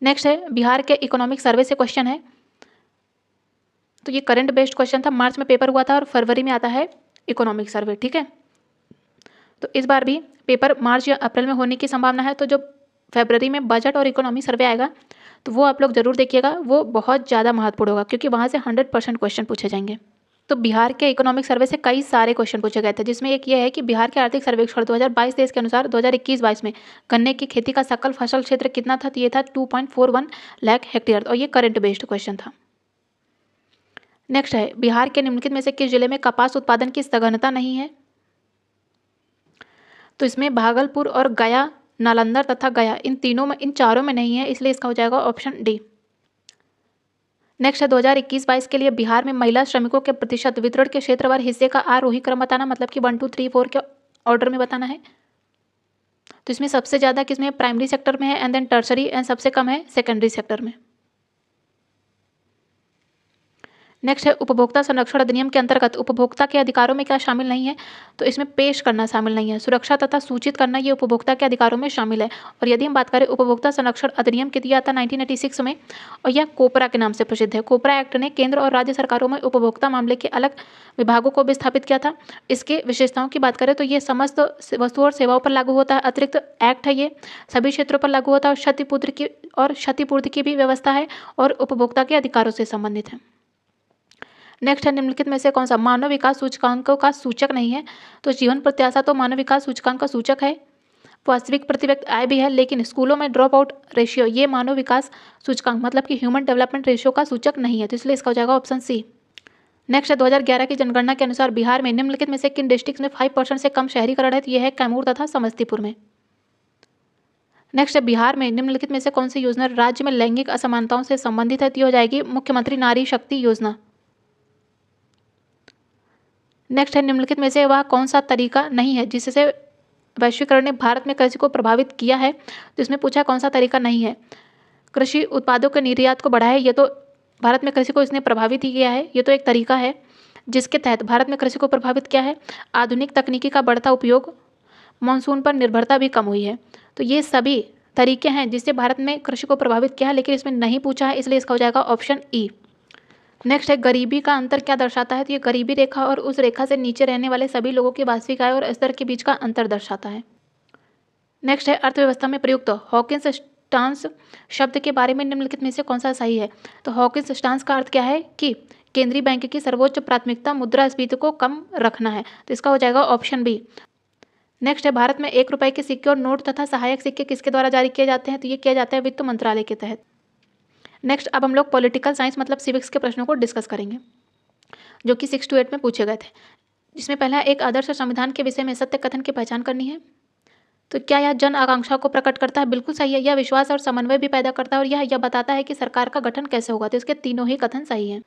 नेक्स्ट है बिहार के इकोनॉमिक सर्वे से क्वेश्चन है, तो ये करंट बेस्ड क्वेश्चन था, मार्च में पेपर हुआ था और फरवरी में आता है इकोनॉमिक सर्वे, ठीक है। तो इस बार भी पेपर मार्च या अप्रैल में होने की संभावना है, तो जो फरवरी में बजट और इकोनॉमी सर्वे आएगा तो वो आप लोग जरूर देखिएगा, वो बहुत ज़्यादा महत्वपूर्ण होगा क्योंकि वहाँ से 100% क्वेश्चन पूछे जाएंगे। तो बिहार के इकोनॉमिक सर्वे से कई सारे क्वेश्चन पूछे गए थे, जिसमें एक ये है कि बिहार के आर्थिक सर्वेक्षण 2022-23 के अनुसार 2021-22 में गन्ने की खेती का सकल फसल क्षेत्र कितना था, तो ये था 2.41 लाख हेक्टेयर, और ये करंट बेस्ड क्वेश्चन था। नेक्स्ट है बिहार के निम्नलिखित में से किस जिले में कपास उत्पादन की सघनता नहीं है, तो इसमें भागलपुर और गया, नालंदा तथा गया इन चारों में नहीं है, इसलिए इसका हो जाएगा ऑप्शन डी। नेक्स्ट है 2021-22 के लिए बिहार में महिला श्रमिकों के प्रतिशत वितरण के क्षेत्रवार हिस्से का आरोही क्रम बताना, मतलब कि 1 2 3 4 के ऑर्डर में बताना है। तो इसमें सबसे ज़्यादा किसमें प्राइमरी सेक्टर में है एंड देन टर्सरी, एंड सबसे कम है सेकेंडरी सेक्टर में। नेक्स्ट है उपभोक्ता संरक्षण अधिनियम के अंतर्गत उपभोक्ता के अधिकारों में क्या शामिल नहीं है, तो इसमें पेश करना शामिल नहीं है, सुरक्षा तथा सूचित करना ये उपभोक्ता के अधिकारों में शामिल है। और यदि हम बात करें उपभोक्ता संरक्षण अधिनियम के दिया था 1986 में, और यह कोपरा के नाम से प्रसिद्ध है। कोपरा एक्ट ने केंद्र और राज्य सरकारों में उपभोक्ता मामले के अलग विभागों को भी स्थापित किया था। इसके विशेषताओं की बात करें तो ये समस्त वस्तुओं और सेवाओं पर लागू होता है, अतिरिक्त एक्ट है, ये सभी क्षेत्रों पर लागू होता है, और क्षतिपूर्ति की भी व्यवस्था है और उपभोक्ता के अधिकारों से संबंधित है। नेक्स्ट है निम्नलिखित में से कौन सा मानव विकास सूचकांकों का सूचक नहीं है? तो जीवन प्रत्याशा तो मानव विकास सूचकांक का सूचक है। वास्तविक प्रति व्यक्ति आय भी है, लेकिन स्कूलों में ड्रॉप आउट रेशियो ये मानव विकास सूचकांक मतलब कि ह्यूमन डेवलपमेंट रेशियो का सूचक नहीं है, तो इसलिए इसका हो जाएगा ऑप्शन सी। नेक्स्ट है 2011 की जनगणना के अनुसार बिहार में निम्नलिखित में से किन डिस्ट्रिक्ट में 5% से कम शहरीकरण है? तो यह है कैमूर तथा समस्तीपुर में। नेक्स्ट है बिहार में निम्नलिखित में से कौन सी योजना राज्य में लैंगिक असमानताओं से संबंधित है? तो ये हो जाएगी मुख्यमंत्री नारी शक्ति योजना। नेक्स्ट है निम्नलिखित में से वह कौन सा तरीका नहीं है जिससे वैश्वीकरण ने भारत में कृषि को प्रभावित किया है? तो इसमें पूछा कौन सा तरीका नहीं है। कृषि उत्पादों के निर्यात को बढ़ाए, ये तो भारत में कृषि को इसने प्रभावित ही किया है, ये तो एक तरीका है जिसके तहत भारत में कृषि को प्रभावित किया है। आधुनिक तकनीकी का बढ़ता उपयोग, मानसून पर निर्भरता भी कम हुई है, तो ये सभी तरीके हैं जिससे भारत में कृषि को प्रभावित किया है, लेकिन इसमें नहीं पूछा है, इसलिए इसका हो जाएगा ऑप्शन ई। नेक्स्ट है गरीबी का अंतर क्या दर्शाता है? तो ये गरीबी रेखा और उस रेखा से नीचे रहने वाले सभी लोगों की वास्तविक आय और स्तर के बीच का अंतर दर्शाता है। नेक्स्ट है अर्थव्यवस्था में प्रयुक्त हॉकिंस स्टांस शब्द के बारे में निम्नलिखित में से कौन सा सही है? तो हॉकिंस स्टांस का अर्थ क्या है कि केंद्रीय बैंक की सर्वोच्च प्राथमिकता मुद्रास्फीति को कम रखना है, तो इसका हो जाएगा ऑप्शन बी। नेक्स्ट है भारत में 1 रुपए के सिक्के और नोट तथा सहायक सिक्के किसके द्वारा जारी किए जाते हैं? तो ये किया जाता है वित्त मंत्रालय के तहत। नेक्स्ट अब हम लोग पॉलिटिकल साइंस मतलब सिविक्स के प्रश्नों को डिस्कस करेंगे जो कि 6 to 8 में पूछे गए थे, जिसमें पहला एक आदर्श संविधान के विषय में सत्य कथन की पहचान करनी है। तो क्या यह जन आकांक्षा को प्रकट करता है? बिल्कुल सही है। यह विश्वास और समन्वय भी पैदा करता है और यह बताता है कि सरकार का गठन कैसे होगा, तो इसके तीनों ही कथन सही हैं।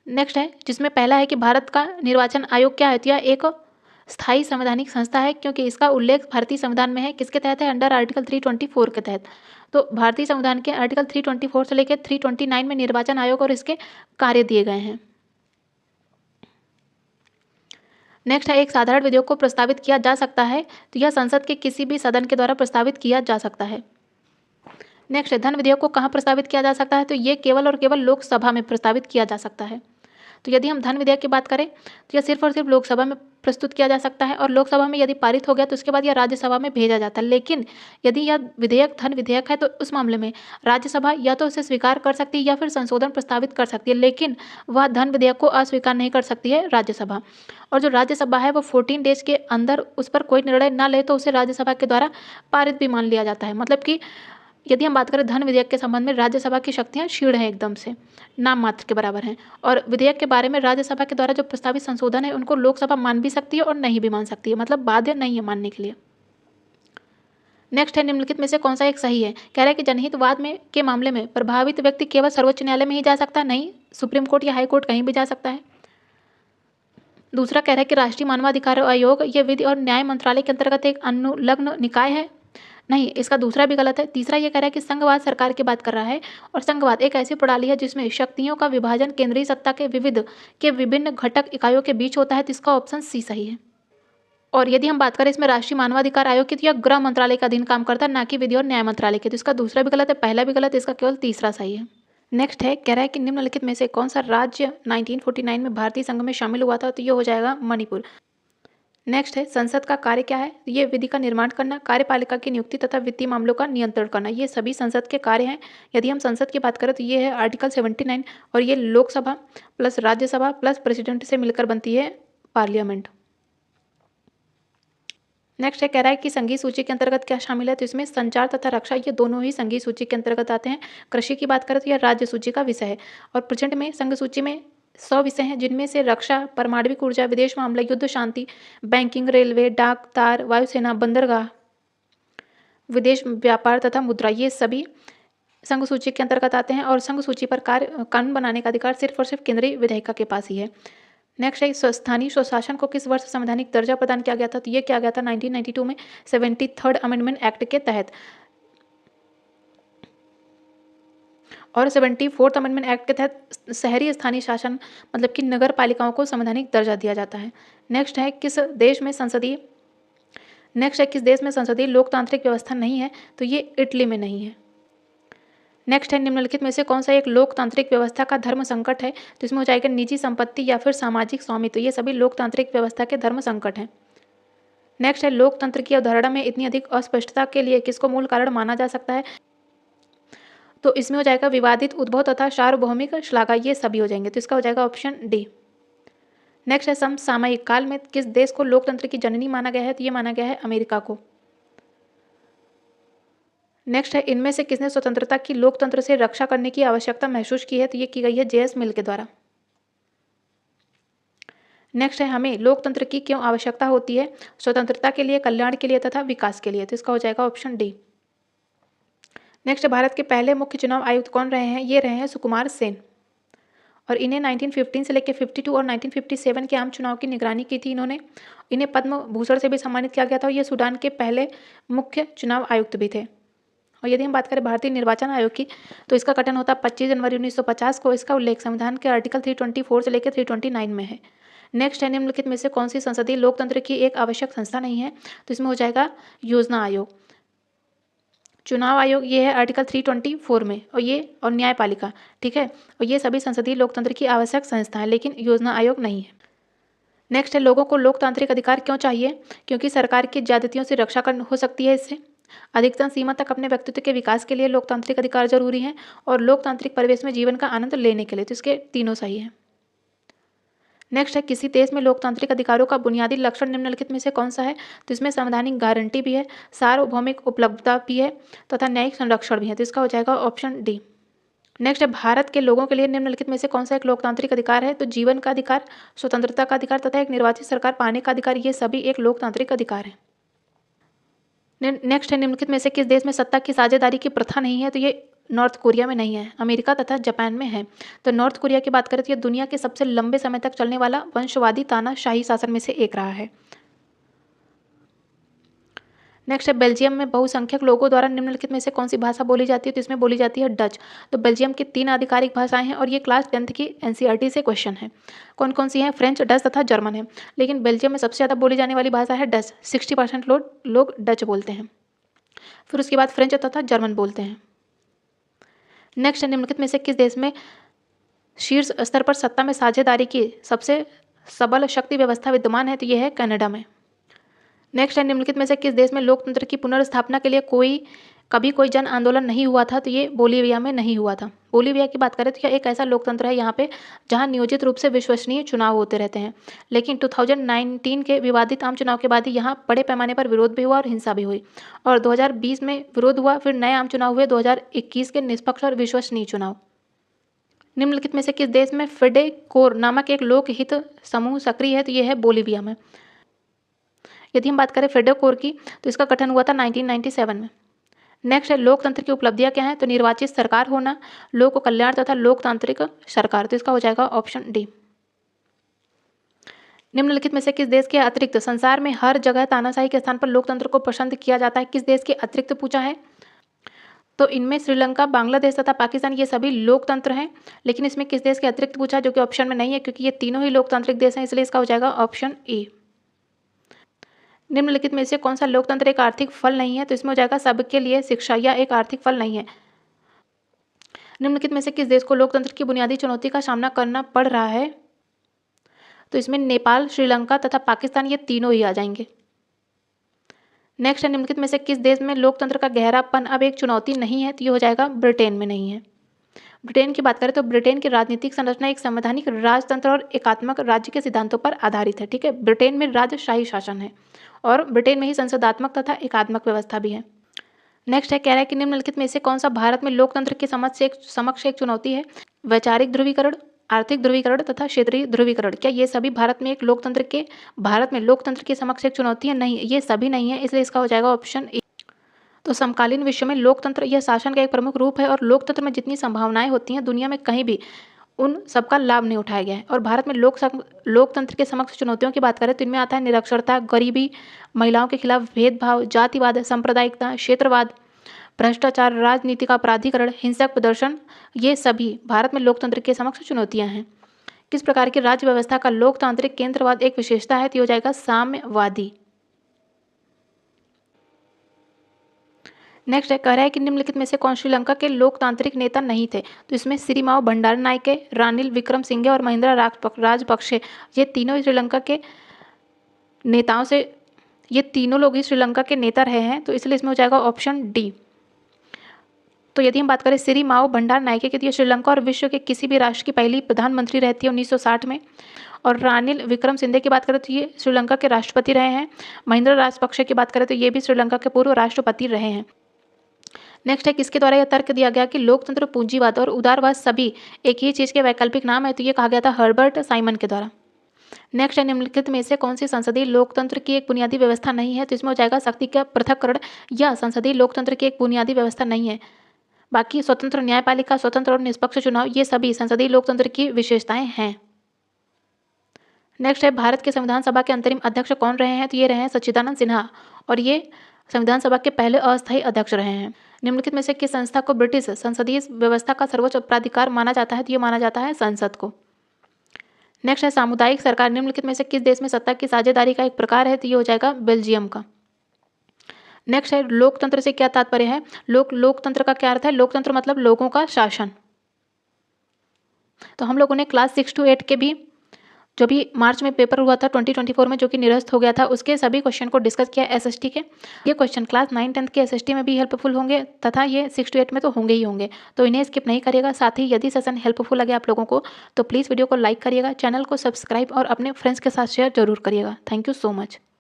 नेक्स्ट है जिसमें पहला है कि भारत का निर्वाचन आयोग क्या है? तो यह एक स्थायी संवैधानिक संस्था है क्योंकि इसका उल्लेख भारतीय संविधान में है। किसके तहत है? अंडर आर्टिकल 324 के तहत। तो भारतीय संविधान के आर्टिकल 324 से लेकर 329 में निर्वाचन आयोग और इसके कार्य दिए गए हैं। नेक्स्ट है एक साधारण विधेयक को प्रस्तावित किया जा सकता है, तो यह संसद के किसी भी सदन के द्वारा प्रस्तावित किया जा सकता है। नेक्स्ट है धन विधेयक को कहाँ प्रस्तावित किया जा सकता है? तो ये केवल और केवल लोकसभा में प्रस्तावित किया जा सकता है। तो यदि हम धन विधेयक की बात करें तो यह सिर्फ और सिर्फ लोकसभा में प्रस्तुत किया जा सकता है और लोकसभा में यदि पारित हो गया तो उसके बाद यह राज्यसभा में भेजा जाता है। लेकिन यदि यह विधेयक धन विधेयक है तो उस मामले में राज्यसभा या तो उसे स्वीकार कर सकती है या फिर संशोधन प्रस्तावित कर सकती है, लेकिन वह धन विधेयक को अस्वीकार नहीं कर सकती है राज्यसभा। और जो राज्यसभा है वो 14 डेज के अंदर उस पर कोई निर्णय ना ले तो उसे राज्यसभा के द्वारा पारित भी मान लिया जाता है। मतलब कि यदि हम बात करें धन विधेयक के संबंध में राज्यसभा की शक्तियां क्षीण हैं, एकदम से नाम मात्र के बराबर हैं, और विधेयक के बारे में राज्यसभा के द्वारा जो प्रस्तावित संशोधन है उनको लोकसभा मान भी सकती है और नहीं भी मान सकती है, मतलब बाध्य नहीं है मानने के लिए। नेक्स्ट है निम्नलिखित में से कौन सा एक सही है? कह रहा है कि जनहितवाद में के मामले में प्रभावित व्यक्ति केवल सर्वोच्च न्यायालय में ही जा सकता है? नहीं, सुप्रीम कोर्ट या हाई कोर्ट कहीं भी जा सकता है। दूसरा कह रहा है कि राष्ट्रीय मानवाधिकार आयोग ये विधि और न्याय मंत्रालय के अंतर्गत एक अनुलग्न निकाय है? नहीं, इसका दूसरा भी गलत है। तीसरा ये कह रहा है कि संघवाद सरकार की बात कर रहा है और संघवाद एक ऐसी प्रणाली है जिसमें शक्तियों का विभाजन केंद्रीय सत्ता के विभिन्न घटक इकाइयों के बीच होता है, तो इसका ऑप्शन सी सही है। और यदि हम बात करें इसमें राष्ट्रीय मानवाधिकार आयोग की तो यह गृह मंत्रालय का अधीन काम करता है, ना कि विधि और न्याय मंत्रालय के, तो इसका दूसरा भी गलत है, पहला भी गलत है, इसका केवल तीसरा सही है। नेक्स्ट है कह रहा है कि निम्नलिखित में से कौन सा राज्य 1949 में भारतीय संघ में शामिल हुआ था? तो ये हो जाएगा मणिपुर। नेक्स्ट है संसद का कार्य क्या है? ये विधि का निर्माण करना, कार्यपालिका की नियुक्ति तथा वित्तीय मामलों का नियंत्रण करना, ये सभी संसद के कार्य हैं। यदि हम संसद की बात करें तो ये है आर्टिकल 79 और ये Lok Sabha plus Rajya Sabha plus president से मिलकर बनती है पार्लियामेंट। नेक्स्ट है कह रहा है कि संघीय सूची के अंतर्गत क्या शामिल है? तो इसमें संचार तथा रक्षा ये दोनों ही संघीय सूची के अंतर्गत आते हैं। कृषि की बात करें तो यह राज्य सूची का विषय है और प्रेजेंट में संघ सूची में 100 विषय हैं, जिनमें से रक्षा, परमाणविक ऊर्जा, विदेश मामला, युद्ध शांति, बैंकिंग, रेलवे, डाक, तार, वायुसेना, बंदरगाह, विदेश व्यापार तथा मुद्रा, ये सभी संघ सूची के अंतर्गत आते हैं और संघ सूची पर कानून बनाने का अधिकार सिर्फ और सिर्फ केंद्रीय विधायिका के पास ही है। नेक्स्ट है स्थानीय स्वशासन को किस वर्ष संवैधानिक दर्जा प्रदान किया गया था? तो ये किया गया था 1992 में 73rd अमेंडमेंट एक्ट के तहत, और 74th अमेंडमेंट एक्ट के तहत शहरी स्थानीय शासन मतलब कि नगर पालिकाओं को संवैधानिक दर्जा दिया जाता है। नेक्स्ट है किस देश में संसदीय लोकतांत्रिक व्यवस्था नहीं है? तो ये इटली में नहीं है। नेक्स्ट है निम्नलिखित में से कौन सा एक लोकतांत्रिक व्यवस्था का धर्म संकट है? तो इसमें हो जाएगा निजी संपत्ति या फिर सामाजिक स्वामित्व, ये सभी लोकतांत्रिक व्यवस्था के धर्म संकट हैं। नेक्स्ट है लोकतंत्र की अवधारणा में इतनी अधिक अस्पष्टता के लिए किसको मूल कारण माना जा सकता है? तो इसमें हो जाएगा विवादित उद्भव तथा सार्वभौमिक श्लाघा, ये सभी हो जाएंगे, तो इसका हो जाएगा ऑप्शन डी। नेक्स्ट है समसामयिक काल में किस देश को लोकतंत्र की जननी माना गया है, तो ये माना गया है अमेरिका को। नेक्स्ट है इनमें से किसने स्वतंत्रता की लोकतंत्र से रक्षा करने की आवश्यकता महसूस की है, तो ये की गई है जेएस मिल के द्वारा। नेक्स्ट है हमें लोकतंत्र की क्यों आवश्यकता होती है, स्वतंत्रता के लिए, कल्याण के लिए तथा विकास के लिए, तो इसका हो जाएगा ऑप्शन डी। नेक्स्ट भारत के पहले मुख्य चुनाव आयुक्त कौन रहे हैं, ये रहे हैं सुकुमार सेन, और इन्हें 1915 से लेकर 52 और 1957 के आम चुनाव की निगरानी की थी इन्होंने। इन्हें पद्म भूषण से भी सम्मानित किया गया था और ये सूडान के पहले मुख्य चुनाव आयुक्त भी थे। और यदि हम बात करें भारतीय निर्वाचन आयोग की, तो इसका गठन होता 25 जनवरी 1950 को। इसका उल्लेख संविधान के आर्टिकल 324 से लेकर 329 में है। नेक्स्ट है निम्नलिखित में से कौन सी संसदीय लोकतंत्र की एक आवश्यक संस्था नहीं है, तो इसमें हो जाएगा योजना आयोग। चुनाव आयोग ये है आर्टिकल 324 में, और न्यायपालिका, ठीक है, और ये सभी संसदीय लोकतंत्र की आवश्यक संस्था है, लेकिन योजना आयोग नहीं है। नेक्स्ट है लोगों को लोकतांत्रिक अधिकार क्यों चाहिए, क्योंकि सरकार की ज्यादतियों से रक्षा हो सकती है इससे। अधिकतम सीमा तक अपने व्यक्तित्व के विकास के लिए लोकतांत्रिक अधिकार जरूरी है, और लोकतांत्रिक परिवेश में जीवन का आनंद लेने के लिए, तो इसके तीनों सही है। नेक्स्ट है किसी देश में लोकतांत्रिक अधिकारों का बुनियादी लक्षण निम्नलिखित में से कौन सा है, तो इसमें संवैधानिक गारंटी भी है, सार्वभौमिक उपलब्धता भी है तथा न्यायिक संरक्षण भी है, तो इसका हो जाएगा ऑप्शन डी। नेक्स्ट है भारत के लोगों के लिए निम्नलिखित में से कौन सा एक लोकतांत्रिक अधिकार है, तो जीवन का अधिकार, स्वतंत्रता का अधिकार तथा एक निर्वाचित सरकार पाने का अधिकार, ये सभी एक लोकतांत्रिक अधिकार है। नेक्स्ट है निम्नलिखित में से किस देश में सत्ता की साझेदारी की प्रथा नहीं है, तो ये नॉर्थ कोरिया में नहीं है, अमेरिका तथा जापान में है। तो नॉर्थ कोरिया की बात करें तो ये दुनिया के सबसे लंबे समय तक चलने वाला वंशवादी तानाशाही शासन में से एक रहा है। नेक्स्ट है बेल्जियम में बहुसंख्यक लोगों द्वारा निम्नलिखित में से कौन सी भाषा बोली जाती है, तो इसमें बोली जाती है डच। तो बेल्जियम की 3 आधिकारिक भाषाएं हैं और ये क्लास 10th की एनसीईआरटी से क्वेश्चन है। कौन कौन सी हैं, फ्रेंच, डच तथा जर्मन है, लेकिन बेल्जियम में सबसे ज़्यादा बोली जाने वाली भाषा है डच, 60% लोग डच बोलते हैं। फिर उसके बाद फ्रेंच तथा जर्मन बोलते हैं। नेक्स्ट निम्नलिखित में से किस देश में शीर्ष स्तर पर सत्ता में साझेदारी की सबसे सबल शक्ति व्यवस्था विद्यमान है, तो यह है कनाडा में। नेक्स्ट है निम्नलिखित में से किस देश में लोकतंत्र की पुनर्स्थापना के लिए कभी कोई जन आंदोलन नहीं हुआ था, तो ये बोलीविया में नहीं हुआ था। बोलीविया की बात करें तो यह एक ऐसा लोकतंत्र है यहाँ पे जहाँ नियोजित रूप से विश्वसनीय चुनाव होते रहते हैं, लेकिन 2019 के विवादित आम चुनाव के बाद ही यहाँ बड़े पैमाने पर विरोध भी हुआ और हिंसा भी हुई, और 2020 में विरोध हुआ, फिर नए आम चुनाव हुए 2021 के निष्पक्ष और विश्वसनीय चुनाव। निम्नलिखित में से किस देश में फेडेकोर नामक एक लोकहित समूह सक्रिय है, तो यह है बोलीविया में। यदि हम बात करें फेडेकोर की, तो इसका गठन हुआ था 1997 में। नेक्स्ट है लोकतंत्र की उपलब्धियां क्या हैं, तो निर्वाचित सरकार होना, लोक कल्याण तथा लोकतांत्रिक सरकार, तो इसका हो जाएगा ऑप्शन डी। निम्नलिखित में से किस देश के अतिरिक्त संसार में हर जगह तानाशाही के स्थान पर लोकतंत्र को पसंद किया जाता है, किस देश के अतिरिक्त पूछा है, तो इनमें श्रीलंका, बांग्लादेश तथा पाकिस्तान ये सभी लोकतंत्र हैं, लेकिन इसमें किस देश के अतिरिक्त पूछा है, जो कि ऑप्शन में नहीं है, क्योंकि ये तीनों ही लोकतांत्रिक देश हैं, इसलिए इसका हो जाएगा ऑप्शन ए। निम्नलिखित में से कौन सा लोकतंत्र एक आर्थिक फल नहीं है, तो इसमें हो जाएगा सबके लिए शिक्षा, या एक आर्थिक फल नहीं है। निम्नलिखित में से किस देश को लोकतंत्र की बुनियादी चुनौती का सामना करना पड़ रहा है, तो इसमें नेपाल, श्रीलंका तथा पाकिस्तान ये तीनों ही आ जाएंगे। नेक्स्ट है निम्नलिखित में से किस देश में लोकतंत्र का गहरापन अब एक चुनौती नहीं है, तो ये हो जाएगा ब्रिटेन में नहीं है। ब्रिटेन की बात करें तो ब्रिटेन की राजनीतिक संरचना एक संवैधानिक राजतंत्र और एकात्मक राज्य के सिद्धांतों पर आधारित है, ठीक है। ब्रिटेन में राजशाही शासन है और ब्रिटेन में ही संसदात्मक तथा एकात्मक व्यवस्था भी है। नेक्स्ट है कह रहा है कि निम्नलिखित में से कौन सा भारत में लोकतंत्र के समक्ष एक चुनौती है, वैचारिक ध्रुवीकरण, आर्थिक ध्रुवीकरण तथा क्षेत्रीय ध्रुवीकरण, क्या ये सभी भारत में लोकतंत्र के समक्ष एक चुनौती है? नहीं, ये सभी नहीं है, इसलिए इसका हो जाएगा ऑप्शन ए। तो समकालीन विश्व में लोकतंत्र यह शासन का एक प्रमुख रूप है और लोकतंत्र में जितनी संभावनाएं होती हैं दुनिया में कहीं भी उन सबका लाभ नहीं उठाया गया है। और भारत में लोकतंत्र के समक्ष चुनौतियों की बात करें तो इनमें आता है निरक्षरता, गरीबी, महिलाओं के खिलाफ भेदभाव, जातिवाद, सांप्रदायिकता, क्षेत्रवाद, भ्रष्टाचार, राजनीति का अपराधीकरण, हिंसक प्रदर्शन, ये सभी भारत में लोकतंत्र के समक्ष चुनौतियां हैं। किस प्रकार की राज्य व्यवस्था का लोकतांत्रिक केंद्रवाद एक विशेषता है, तो हो जाएगा साम्यवादी। नेक्स्ट है कह रहा है कि निम्नलिखित में से कौन श्रीलंका के लोकतांत्रिक नेता नहीं थे, तो इसमें सिरिमाओ भंडारनायके, रानिल विक्रमसिंघे और महिंद्रा राजपक्षे, ये तीनों श्रीलंका के नेताओं से, ये तीनों लोग ही श्रीलंका के नेता रहे हैं, तो इसलिए इसमें हो जाएगा ऑप्शन डी। तो यदि हम बात करें सिरिमाओ भंडारनायके की, तो ये श्रीलंका और विश्व के किसी भी राष्ट्र की पहली प्रधानमंत्री रहती है 1960 में, और रानिल विक्रमसिंघे की बात करें तो ये श्रीलंका के राष्ट्रपति रहे हैं। महिंद्रा राजपक्षे की बात करें तो ये भी श्रीलंका के पूर्व राष्ट्रपति रहे हैं। नेक्स्ट है, किसके द्वारा यह तर्क दिया गया कि लोकतंत्र, पूंजीवाद और उदारवाद सभी एक ही चीज़ के वैकल्पिक नाम है? तो ये कहा गया था हर्बर्ट साइमन के द्वारा। नेक्स्ट है, निम्नलिखित में से कौन सी संसदीय लोकतंत्र की एक बुनियादी व्यवस्था नहीं है? तो इसमें हो जाएगा शक्ति का पृथक्करण या संसदीय लोकतंत्र की एक बुनियादी व्यवस्था नहीं है। बाकी स्वतंत्र न्यायपालिका, स्वतंत्र और निष्पक्ष चुनाव, ये सभी संसदीय लोकतंत्र की विशेषताएं हैं। नेक्स्ट है, भारत के संविधान सभा के अंतरिम अध्यक्ष कौन रहे हैं? तो ये रहे हैं सच्चिदानंद सिन्हा और ये संविधान सभा के पहले अस्थायी अध्यक्ष रहे हैं। निम्नलिखित में से किस संस्था को ब्रिटिश संसदीय व्यवस्था का सर्वोच्च प्राधिकार माना जाता है? तो ये माना जाता है संसद को। नेक्स्ट है, सामुदायिक सरकार निम्नलिखित में से किस देश में सत्ता की साझेदारी का एक प्रकार है? तो ये हो जाएगा बेल्जियम का। नेक्स्ट है, लोकतंत्र से क्या तात्पर्य है? लोकतंत्र का क्या अर्थ है? लोकतंत्र मतलब लोगों का शासन। तो हम लोगों ने क्लास 6 to 8 के भी जो भी मार्च में पेपर हुआ था 2024 में, जो कि निरस्त हो गया था, उसके सभी क्वेश्चन को डिस्कस किया एसएसटी के। ये क्वेश्चन क्लास 9-10 के एसएसटी में भी हेल्पफुल होंगे तथा ये 6 to 8 में तो होंगे ही होंगे, तो इन्हें स्किप नहीं करिएगा। साथ ही यदि सेशन हेल्पफुल लगे आप लोगों को तो प्लीज़ वीडियो को लाइक करिएगा, चैनल को सब्सक्राइब और अपने फ्रेंड्स के साथ शेयर जरूर करिएगा। Thank you so much.